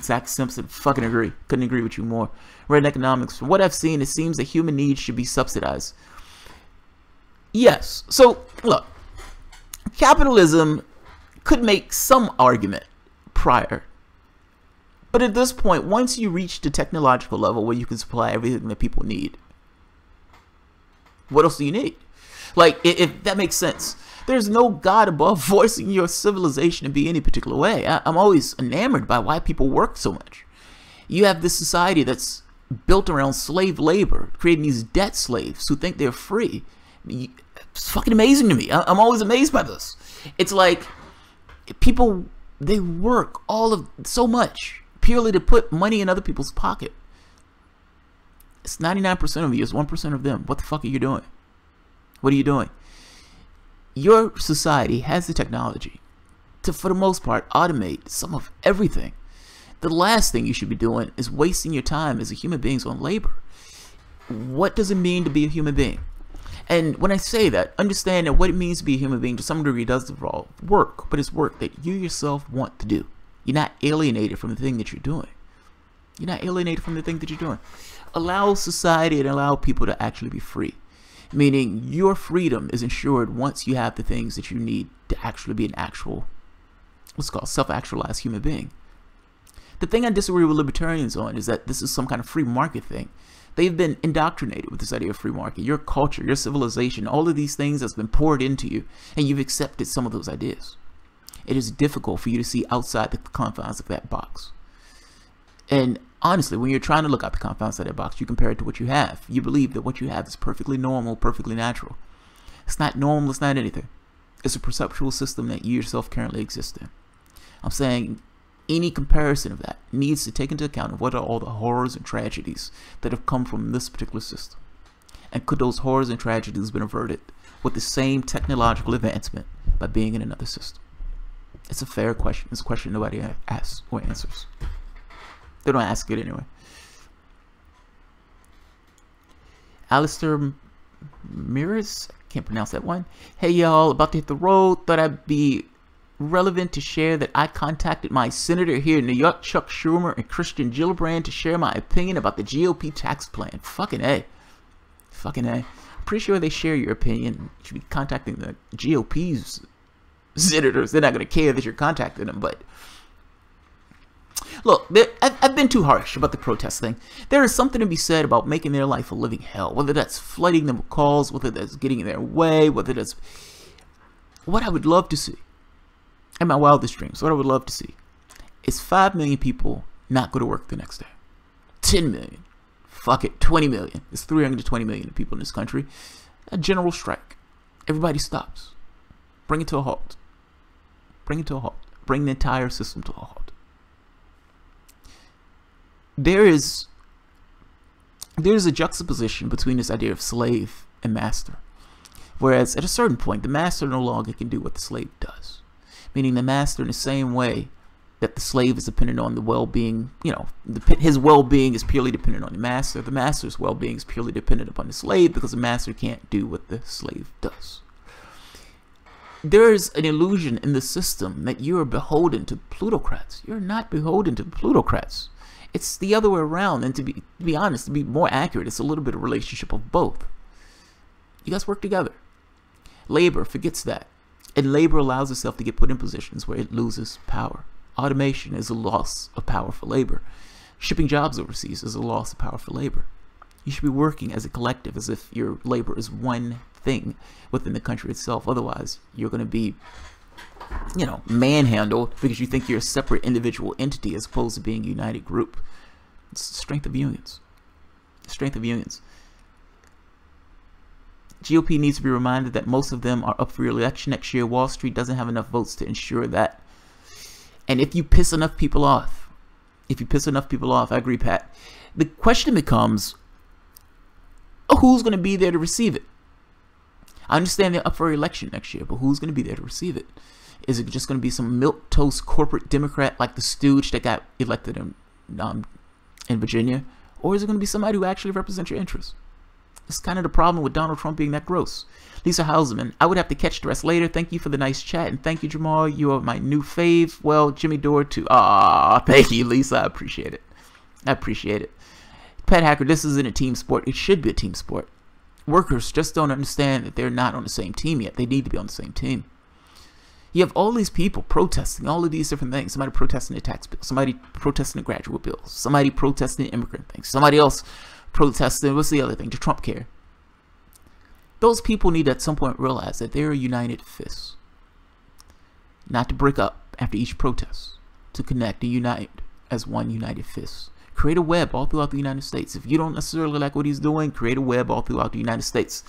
Speaker 1: Zach Simpson, fucking agree. Couldn't agree with you more. Red economics. From what I've seen, it seems that human needs should be subsidized. Yes. So, look. Capitalism could make some argument prior. But at this point, once you reach the technological level where you can supply everything that people need, what else do you need? Like, if that makes sense. There's no God above voicing your civilization in be any particular way. I'm always enamored by why people work so much. You have this society that's built around slave labor, creating these debt slaves who think they're free. It's fucking amazing to me. I'm always amazed by this. It's like people, they work so much purely to put money in other people's pocket. It's 99% of you. It's 1% of them. What the fuck are you doing? What are you doing? Your society has the technology to, for the most part, automate some of everything. The last thing you should be doing is wasting your time as a human being on labor. What does it mean to be a human being? And when I say that, understand that what it means to be a human being to some degree does involve work, but it's work that you yourself want to do. You're not alienated from the thing that you're doing. You're not alienated from the thing that you're doing. Allow society and allow people to actually be free. Meaning your freedom is ensured once you have the things that you need to actually be an actual, what's called self-actualized human being. The thing I disagree with libertarians on is that this is some kind of free market thing. They've been indoctrinated with this idea of free market. Your culture, your civilization, all of these things that's been poured into you, and you've accepted some of those ideas. It is difficult for you to see outside the confines of that box. And honestly, when you're trying to look out the confines of that box, you compare it to what you have. You believe that what you have is perfectly normal, perfectly natural. It's not normal, it's not anything. It's a perceptual system that you yourself currently exist in. I'm saying any comparison of that needs to take into account of what are all the horrors and tragedies that have come from this particular system. And could those horrors and tragedies have been averted with the same technological advancement by being in another system? It's a fair question. It's a question nobody asks or answers. They don't ask it anyway. Alistair Miras, can't pronounce that one. Hey y'all, about to hit the road. Thought I'd be relevant to share that I contacted my senator here in New York, Chuck Schumer, and Christian Gillibrand to share my opinion about the GOP tax plan. Fucking A. Fucking A. I'm pretty sure they share your opinion. You should be contacting the GOP's senators. They're not going to care that you're contacting them, but Look, I've been too harsh about the protest thing. There is something to be said about making their life a living hell, whether that's flooding them with calls, whether that's getting in their way, whether that's... What I would love to see, in my wildest dreams, what I would love to see is 5 million people not go to work the next day. 10 million. Fuck it, 20 million. There's 320 million people in this country. A general strike. Everybody stops. Bring it to a halt. Bring it to a halt. Bring the entire system to a halt. There's a juxtaposition between this idea of slave and master. Whereas at a certain point, the master no longer can do what the slave does. Meaning the master, in the same way that the slave is dependent on the well-being, his well-being is purely dependent on the master's well-being is purely dependent upon the slave, because the master can't do what the slave does. There is an illusion in the system that you are beholden to plutocrats. You're not beholden to plutocrats. It's the other way around, and to be honest, to be more accurate, it's a little bit of a relationship of both. You guys work together. Labor forgets that, and labor allows itself to get put in positions where it loses power. Automation is a loss of power for labor. Shipping jobs overseas is a loss of power for labor. You should be working as a collective, as if your labor is one thing within the country itself. Otherwise, you're going to be, manhandled because you think you're a separate individual entity as opposed to being a united group. It's the strength of unions. The strength of unions. GOP needs to be reminded that most of them are up for re-election next year. Wall Street doesn't have enough votes to ensure that. And if you piss enough people off, I agree, Pat, the question becomes, who's going to be there to receive it? I understand they're up for election next year, but who's going to be there to receive it? Is it just going to be some milquetoast corporate Democrat like the stooge that got elected in Virginia? Or is it going to be somebody who actually represents your interests? It's kind of the problem with Donald Trump being that gross. Lisa Houseman, I would have to catch the rest later. Thank you for the nice chat. And thank you, Jamal. You are my new fave. Well, Jimmy Dore too. Ah, thank you, Lisa. I appreciate it. Pat Hacker, this isn't a team sport. It should be a team sport. Workers just don't understand that they're not on the same team yet. They need to be on the same team. You have all these people protesting all of these different things. Somebody protesting the tax bill. Somebody protesting the graduate bill. Somebody protesting the immigrant thing. Somebody else protesting, what's the other thing? The Trump care. Those people need to at some point realize that they're a united fist. Not to break up after each protest. To connect and unite as one united fist. Create a web all throughout the United States. If you don't necessarily like what he's doing, create a web all throughout the United States.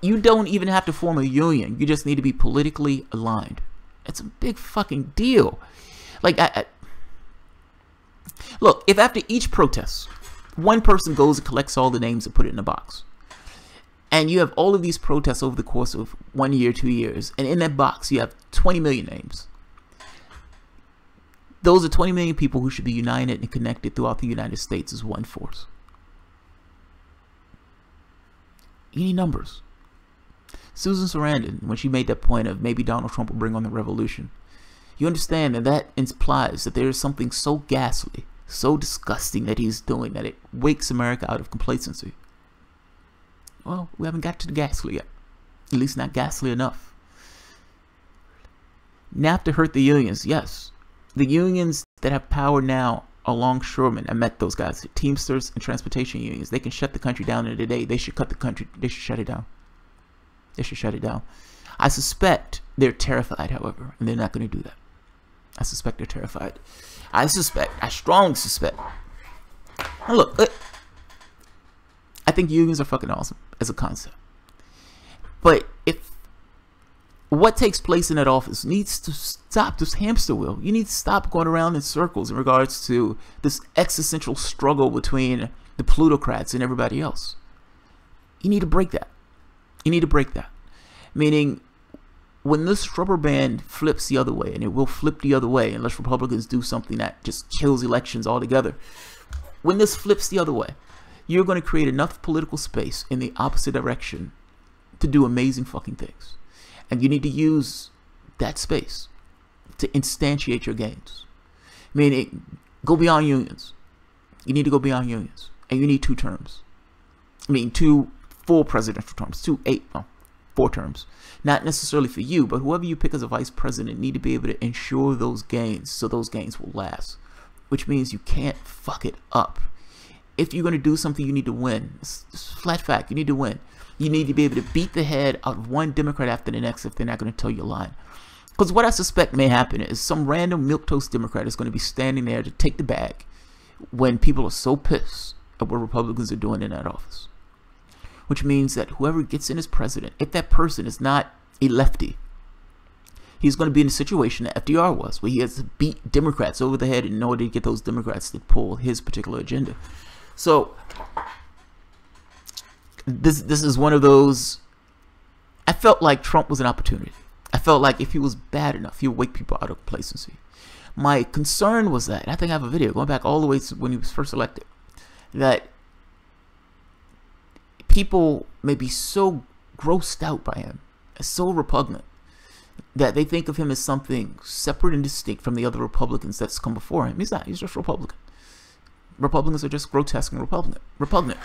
Speaker 1: You don't even have to form a union. You just need to be politically aligned. It's a big fucking deal. Like, look, if after each protest, one person goes and collects all the names and put it in a box, and you have all of these protests over the course of 1 year, 2 years, and in that box you have 20 million names. Those are 20 million people who should be united and connected throughout the United States as one force. You need numbers. Susan Sarandon, when she made that point of maybe Donald Trump will bring on the revolution, you understand that that implies that there is something so ghastly, so disgusting that he's doing that it wakes America out of complacency. Well, we haven't got to the ghastly yet. At least not ghastly enough. NAFTA hurt the unions, yes. The unions that have power now are longshoremen. I met those guys. Teamsters and transportation unions. They can shut the country down in a day. They should cut the country. They should shut it down. They should shut it down. I suspect they're terrified, however, and they're not going to do that. I suspect they're terrified. I strongly suspect. Now look, I think unions are fucking awesome as a concept. But if what takes place in that office needs to stop this hamster wheel. You need to stop going around in circles in regards to this existential struggle between the plutocrats and everybody else. You need to break that. You need to break that. Meaning, when this rubber band flips the other way, and it will flip the other way unless Republicans do something that just kills elections altogether. When this flips the other way, you're going to create enough political space in the opposite direction to do amazing fucking things. And you need to use that space to instantiate your gains. Meaning, go beyond unions. You need to go beyond unions. And you need 2 terms. I mean, 2 full presidential terms. 4 terms. Not necessarily for you, but whoever you pick as a vice president need to be able to ensure those gains so those gains will last. which means you can't fuck it up. If you're going to do something, you need to win. It's flat fact. You need to win. You need to be able to beat the head out of one Democrat after the next if they're not going to tell you a lie. Because what I suspect may happen is some random milquetoast Democrat is going to be standing there to take the bag when people are so pissed at what Republicans are doing in that office. Which means that whoever gets in as president, if that person is not a lefty, he's going to be in a situation that FDR was, where he has to beat Democrats over the head in order to get those Democrats to pull his particular agenda. So this is one of those. I felt like Trump was an opportunity. I felt like if he was bad enough, he would wake people out of complacency. My concern was that, I think I have a video going back all the way to when he was first elected, that people may be so grossed out by him, so repugnant, that they think of him as something separate and distinct from the other Republicans that's come before him. He's not. He's just Republican. Republicans are just grotesque and repugnant.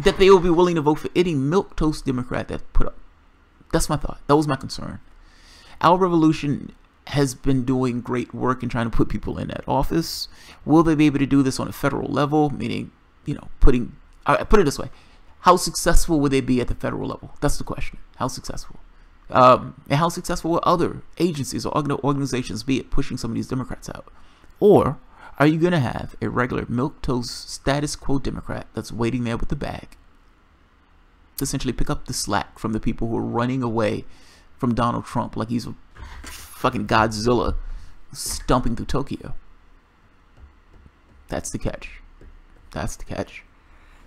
Speaker 1: That they will be willing to vote for any milquetoast Democrat that put up. That's my thought. That was my concern. Our revolution has been doing great work in trying to put people in that office. Will they be able to do this on a federal level? Meaning, you know, put it this way. How successful would they be at the federal level? That's the question. How successful? And how successful will other agencies or organizations be at pushing some of these Democrats out? Or are you going to have a regular milquetoast status quo Democrat that's waiting there with the bag to essentially pick up the slack from the people who are running away from Donald Trump like he's a fucking Godzilla stomping through Tokyo? That's the catch. That's the catch.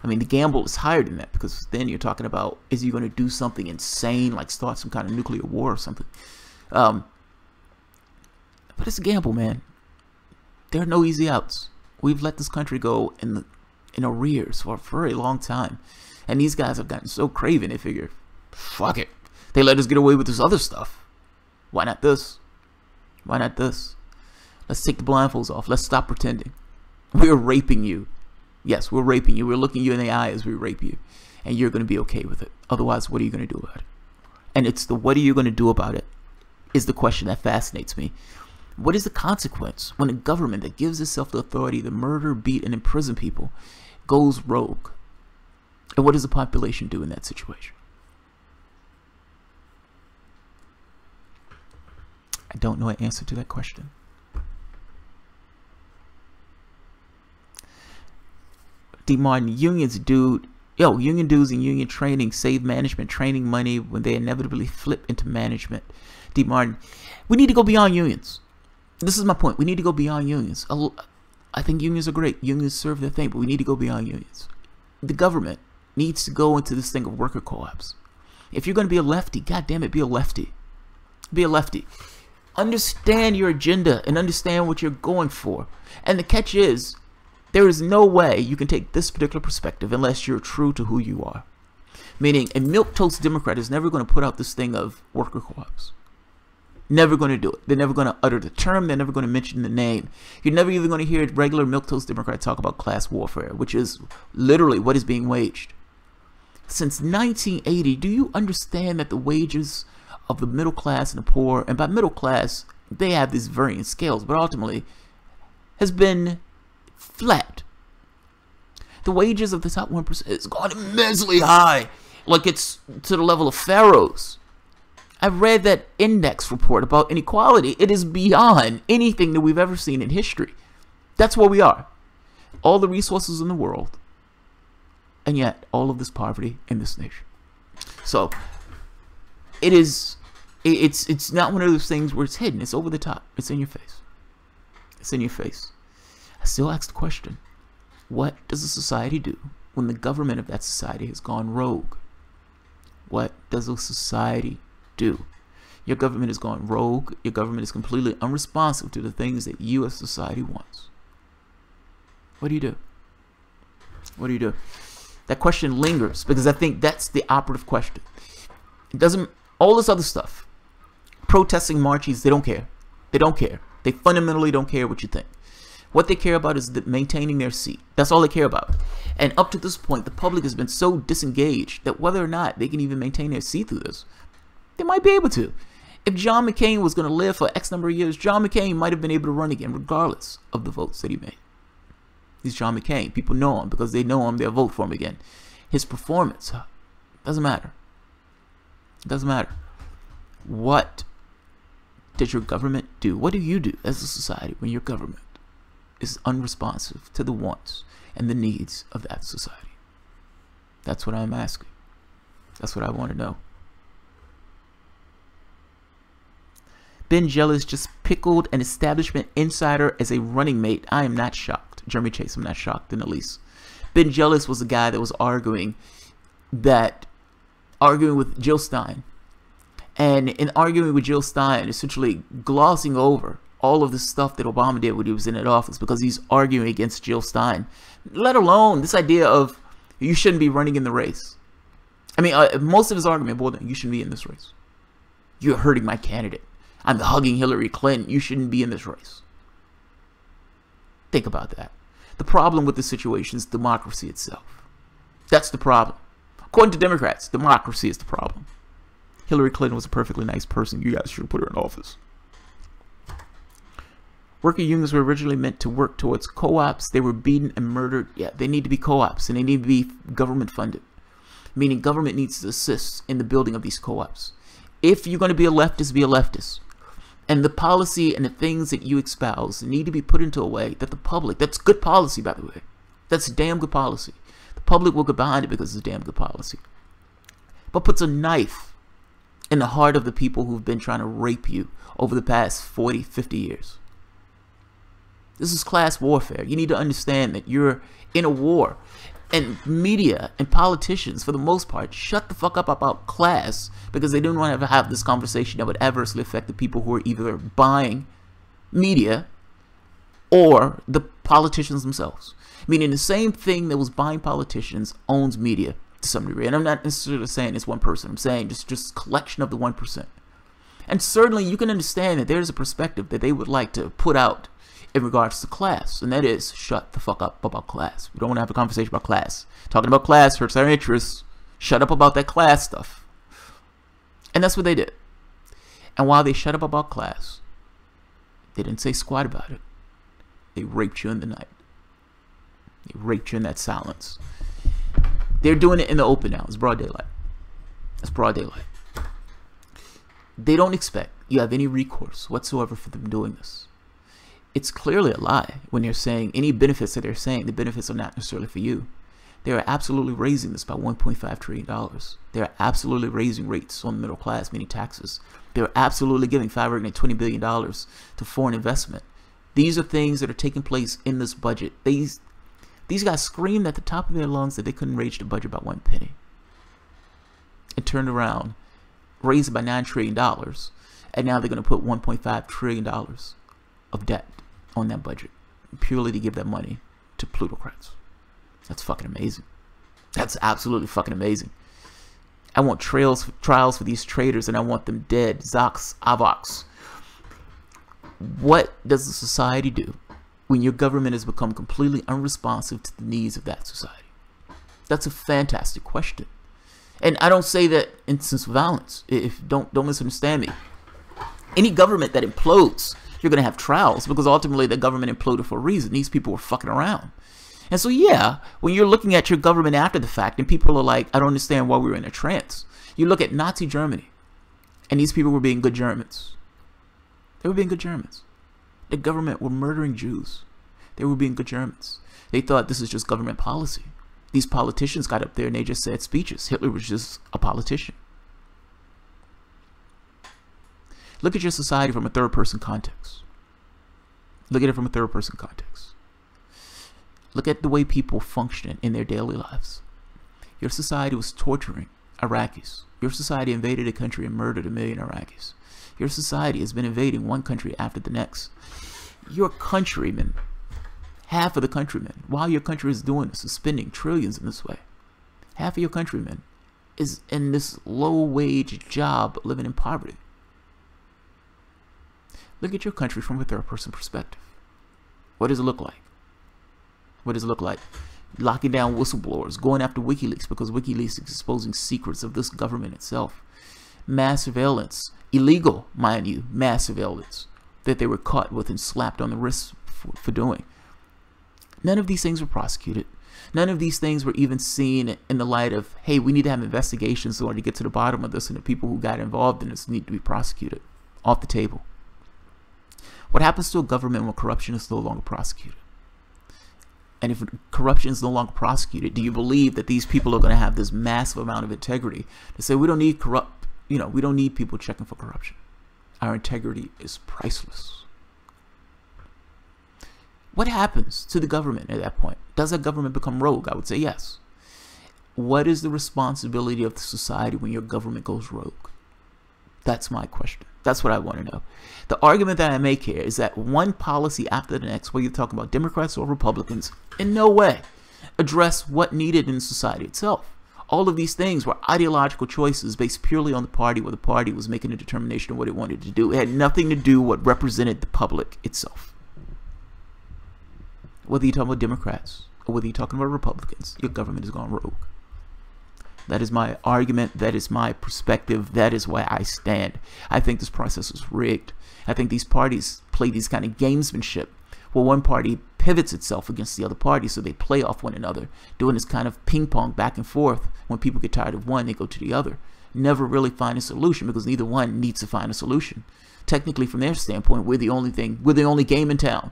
Speaker 1: I mean, the gamble is higher than that, because then you're talking about, is he going to do something insane, like start some kind of nuclear war or something? But it's a gamble, man. There are no easy outs. We've let this country go in arrears for a very long time. And these guys have gotten so craven, they figure, fuck it. They let us get away with this other stuff. Why not this? Why not this? Let's take the blindfolds off. Let's stop pretending. We're raping you. Yes, we're raping you. We're looking you in the eye as we rape you. And you're going to be okay with it. Otherwise, what are you going to do about it? And it's the what are you going to do about it is the question that fascinates me. What is the consequence when a government that gives itself the authority to murder, beat, and imprison people goes rogue? And what does the population do in that situation? I don't know an answer to that question. D. Martin, unions, dude. Yo, union dues and union training save management training money when they inevitably flip into management. D. Martin, we need to go beyond unions. This is my point. We need to go beyond unions. I think unions are great. Unions serve their thing, but we need to go beyond unions. The government needs to go into this thing of worker co-ops. If you're going to be a lefty, goddamn it, be a lefty. Be a lefty. Understand your agenda and understand what you're going for. And the catch is, there is no way you can take this particular perspective unless you're true to who you are. Meaning, a milquetoast Democrat is never going to put out this thing of worker co-ops. Never going to do it. They're never going to utter the term. They're never going to mention the name. You're never even going to hear a regular milquetoast Democrat talk about class warfare, which is literally what is being waged. Since 1980, do you understand that the wages of the middle class and the poor, and by middle class, they have these varying scales, but ultimately has been flat. The wages of the top 1% has gone immensely high, like it's to the level of pharaohs. I've read that index report about inequality. It is beyond anything that we've ever seen in history. That's where we are. All the resources in the world, and yet all of this poverty in this nation. So it's not one of those things where it's hidden. It's over the top. It's in your face. It's in your face. I still ask the question, what does a society do when the government of that society has gone rogue? What does a society do? Your government has gone rogue. Your government is completely unresponsive to the things that you as society wants. What do you do? What do you do? That question lingers because I think that's the operative question. It doesn't, all this other stuff, protesting, marches, they don't care. They don't care. They fundamentally don't care what you think. What they care about is maintaining their seat. That's all they care about. And up to this point, the public has been so disengaged that whether or not they can even maintain their seat through this, they might be able to. If John McCain was going to live for X number of years, John McCain might have been able to run again regardless of the votes that he made. He's John McCain. People know him because they know him. They'll vote for him again. His performance doesn't matter. It doesn't matter. What does your government do? What do you do as a society when your government is unresponsive to the wants and the needs of that society? That's what I'm asking. That's what I want to know. Ben Jealous just pickled an establishment insider as a running mate. I am not shocked. Jeremy Chase, I'm not shocked in the least. Ben Jealous was the guy that was arguing with Jill Stein. And in arguing with Jill Stein, essentially glossing over all of the stuff that Obama did when he was in that office because he's arguing against Jill Stein. Let alone this idea of you shouldn't be running in the race. I mean, most of his argument boiled down, you shouldn't be in this race. You're hurting my candidate. I'm hugging Hillary Clinton. You shouldn't be in this race. Think about that. The problem with the situation is democracy itself. That's the problem. According to Democrats, democracy is the problem. Hillary Clinton was a perfectly nice person. You guys should put her in office. Worker unions were originally meant to work towards co-ops. They were beaten and murdered. Yeah, they need to be co-ops, and they need to be government funded. Meaning government needs to assist in the building of these co-ops. If you're going to be a leftist, be a leftist. And the policy and the things that you espouse need to be put into a way that the public, that's good policy, by the way. That's damn good policy. The public will get behind it because it's damn good policy. But puts a knife in the heart of the people who've been trying to rape you over the past 40, 50 years. This is class warfare. You need to understand that you're in a war. And media and politicians, for the most part, shut the fuck up about class because they didn't want to have this conversation that would adversely affect the people who are either buying media or the politicians themselves. Meaning the same thing that was buying politicians owns media to some degree. And I'm not necessarily saying it's one person. I'm saying just collection of the 1%. And certainly you can understand that there's a perspective that they would like to put out in regards to class, and that is shut the fuck up about class. We don't want to have a conversation about class. Talking about class hurts our interests. Shut up about that class stuff. And that's what they did. And while they shut up about class, they didn't say squat about it. They raped you in the night. They raped you in that silence. They're doing it in the open now. It's broad daylight. It's broad daylight. They don't expect you have any recourse whatsoever for them doing this. It's clearly a lie when they're saying any benefits that they're saying, the benefits are not necessarily for you. They are absolutely raising this by $1.5 trillion. They are absolutely raising rates on the middle class, meaning taxes. They're absolutely giving $520 billion to foreign investment. These are things that are taking place in this budget. These guys screamed at the top of their lungs that they couldn't raise the budget by 1 penny. And turned around, raised it by $9 trillion, and now they're going to put $1.5 trillion of debt on that budget purely to give that money to plutocrats. That's fucking amazing. That's absolutely fucking amazing. I want trials for these traitors, and I want them dead. Zox, Avox. What does the society do when your government has become completely unresponsive to the needs of that society? That's a fantastic question. And I don't say that in sense of violence. Don't misunderstand me. Any government that implodes, you're going to have trials because ultimately the government imploded for a reason. These people were fucking around. And so, yeah, when you're looking at your government after the fact and people are like, I don't understand why we were in a trance. You look at Nazi Germany and these people were being good Germans. They were being good Germans. The government were murdering Jews. They were being good Germans. They thought this is just government policy. These politicians got up there and they just said speeches. Hitler was just a politician. Look at your society from a third-person context. Look at it from a third-person context. Look at the way people function in their daily lives. Your society was torturing Iraqis. Your society invaded a country and murdered 1 million Iraqis. Your society has been invading one country after the next. Your countrymen, half of the countrymen, while your country is doing this, is spending trillions in this way. Half of your countrymen is in this low-wage job living in poverty. Look at your country from a third-person perspective. What does it look like? What does it look like? Locking down whistleblowers, going after WikiLeaks because WikiLeaks is exposing secrets of this government itself. mass surveillance, illegal, mind you, mass surveillance that they were caught with and slapped on the wrist for doing. None of these things were prosecuted. None of these things were even seen in the light of, hey, we need to have investigations in order to get to the bottom of this, and the people who got involved in this need to be prosecuted. Off the table. What happens to a government when corruption is no longer prosecuted? And if corruption is no longer prosecuted, do you believe that these people are going to have this massive amount of integrity to say we don't need we don't need people checking for corruption. Our integrity is priceless. What happens to the government at that point? Does that government become rogue? I would say yes. What is the responsibility of the society when your government goes rogue? That's my question. That's what I want to know. The argument that I make here is that one policy after the next, whether you're talking about Democrats or Republicans, in no way address what needed in society itself. All of these things were ideological choices based purely on the party, where the party was making a determination of what it wanted to do. It had nothing to do with what represented the public itself. Whether you're talking about Democrats or whether you're talking about Republicans, your government has gone rogue. That is my argument. That is my perspective. That is why I stand. I think this process is rigged. I think these parties play these kind of gamesmanship where one party pivots itself against the other party, so they play off one another, doing this kind of ping pong back and forth. When people get tired of one, they go to the other. Never really find a solution because neither one needs to find a solution. Technically, from their standpoint, we're the only game in town.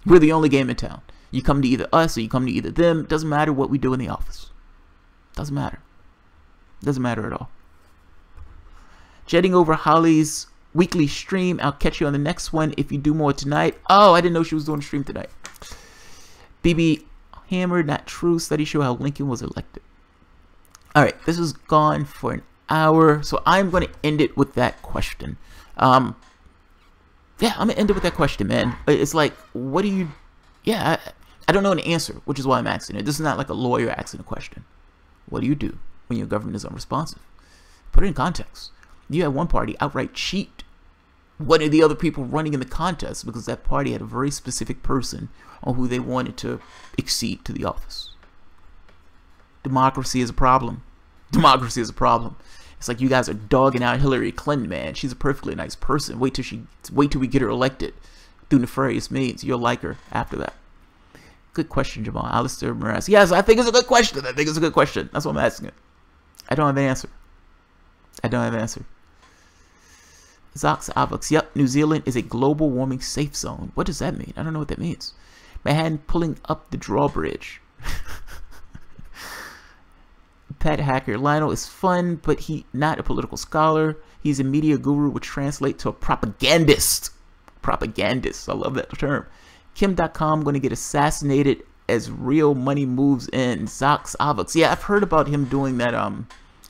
Speaker 1: We're the only game in town. You come to either us or you come to either them. It doesn't matter what we do in the office. Doesn't matter. Doesn't matter at all. Jetting over Holly's weekly stream. I'll catch you on the next one if you do more tonight. Oh, I didn't know she was doing a stream tonight. BB Hammer, not true. Study show how Lincoln was elected. All right, this is gone for an hour, so I'm going to end it with that question. Yeah, I'm going to end it with that question, man. It's like, what do you... Yeah, I don't know an answer, which is why I'm asking it. This is not like a lawyer asking a question. What do you do when your government is unresponsive? Put it in context. You had one party outright cheat one of the other people running in the contest because that party had a very specific person on who they wanted to accede to the office. Democracy is a problem. Democracy is a problem. It's like you guys are dogging out Hillary Clinton, man. She's a perfectly nice person. Wait till we get her elected through nefarious means. You'll like her after that. Good question, Jamal. Alistair Morass. Yes, I think it's a good question. I think it's a good question. That's what I'm asking it. I don't have an answer. I don't have an answer. Zox Avux. Yep, New Zealand is a global warming safe zone. What does that mean? I don't know what that means. Manhattan pulling up the drawbridge. Pet hacker. Lionel is fun, but he not a political scholar. He's a media guru, which translates to a propagandist. Propagandist. I love that term. Kim.com going to get assassinated as real money moves in. Zox Avux. Yeah, I've heard about him doing that.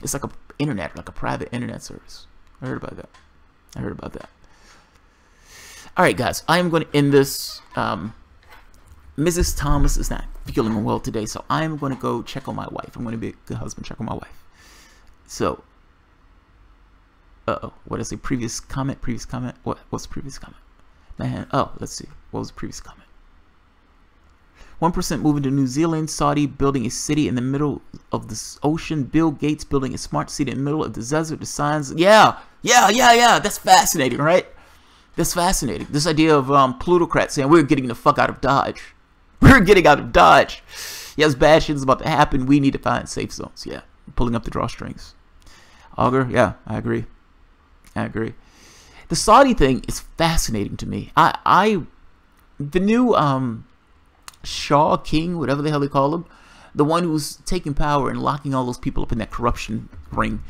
Speaker 1: It's like a private internet service. I heard about that. All right, guys. I am going to end this. Mrs. Thomas is not feeling well today, so I'm going to go check on my wife. I'm going to be a good husband, check on my wife. So, what is the previous comment? What's the previous comment? Man, let's see. What was the previous comment? 1% moving to New Zealand. Saudi building a city in the middle of the ocean. Bill Gates building a smart city in the middle of the desert. The signs. Yeah. That's fascinating, right? That's fascinating. This idea of plutocrats saying we're getting the fuck out of Dodge. We're getting out of Dodge. Yes, bad shit is about to happen. We need to find safe zones. Yeah, pulling up the drawstrings. Augur, yeah, I agree. The Saudi thing is fascinating to me. The new Shah King, whatever the hell they call him, the one who's taking power and locking all those people up in that corruption ring.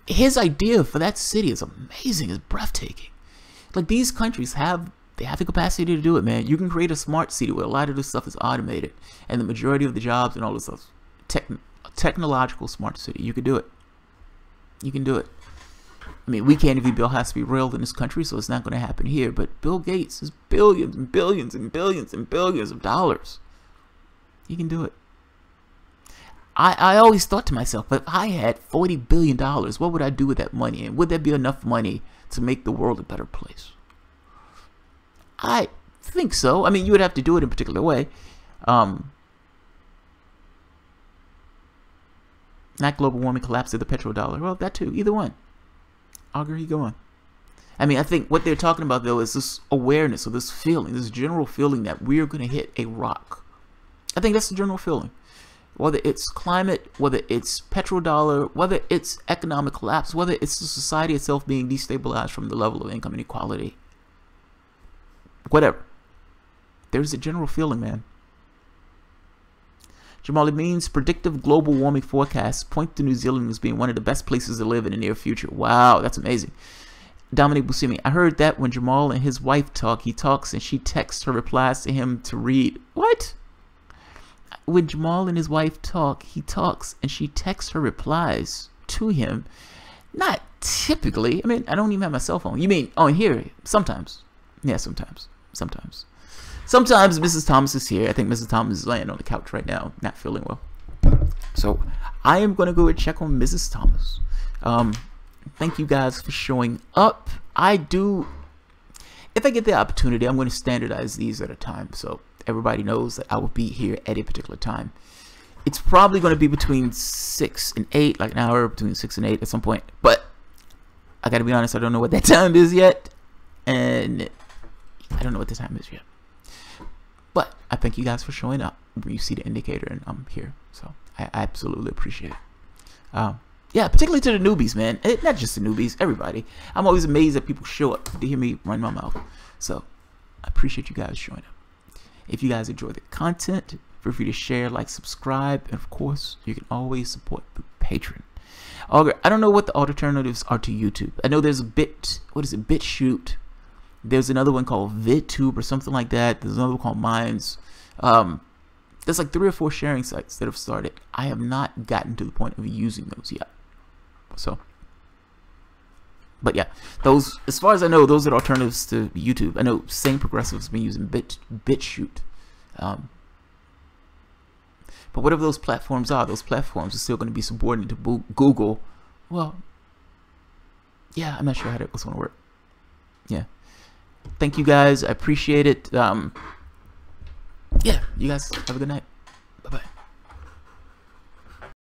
Speaker 1: His idea for that city is amazing. It's breathtaking. Like, these countries have the capacity to do it, man. You can create a smart city where a lot of this stuff is automated, and the majority of the jobs and all this stuff, technological smart city. You can do it. You can do it. I mean, we can't even build high-speed rail in this country, so it's not going to happen here. But Bill Gates is billions and billions and billions and billions of dollars. He can do it. I always thought to myself, if I had $40 billion, what would I do with that money? And would there be enough money to make the world a better place? I think so. I mean, you would have to do it in a particular way. Not global warming, collapse of the petrodollar. Well, that too. Either one. Augur, you go on. I mean, I think what they're talking about, though, is this awareness or this feeling, this general feeling that we're going to hit a rock. I think that's the general feeling. Whether it's climate, whether it's petrodollar, whether it's economic collapse, whether it's the society itself being destabilized from the level of income inequality. Whatever. There's a general feeling, man. Jamal, it means predictive global warming forecasts point to New Zealand as being one of the best places to live in the near future. Wow, that's amazing. Dominic Buscemi, I heard that when Jamal and his wife talk, he talks and she texts her replies to him to read. What? When Jamal and his wife talk, he talks and she texts her replies to him. Not typically. I mean, I don't even have my cell phone. You mean on here? Sometimes. Yeah, sometimes. Sometimes Mrs. Thomas is here. I think Mrs. Thomas is laying on the couch right now, not feeling well. So I am going to go and check on Mrs. Thomas. Thank you guys for showing up. If I get the opportunity, I'm going to standardize these at a time, so everybody knows that I will be here at a particular time. It's probably going to be between 6 and 8, like an hour between 6 and 8 at some point. But I got to be honest, I don't know what that time is yet, and I don't know what the time is yet. But I thank you guys for showing up when you see the indicator and I'm here. So I absolutely appreciate it. Yeah, particularly to the newbies, man. Not just the newbies, everybody. I'm always amazed that people show up to hear me run my mouth. So I appreciate you guys showing up. If you guys enjoy the content, feel free to share, like, subscribe, and of course, you can always support the Patreon. Augur, I don't know what the alternatives are to YouTube. I know there's a BitChute. There's another one called VidTube or something like that. There's another one called Minds. There's like 3 or 4 sharing sites that have started. I have not gotten to the point of using those yet. So, but yeah, those, as far as I know, those are alternatives to YouTube. I know Sane Progressives have been using BitChute. But whatever those platforms are still going to be subordinate to Google. Well, yeah, I'm not sure how that was going to work. Yeah. Thank you guys. I appreciate it. Yeah, you guys have a good night.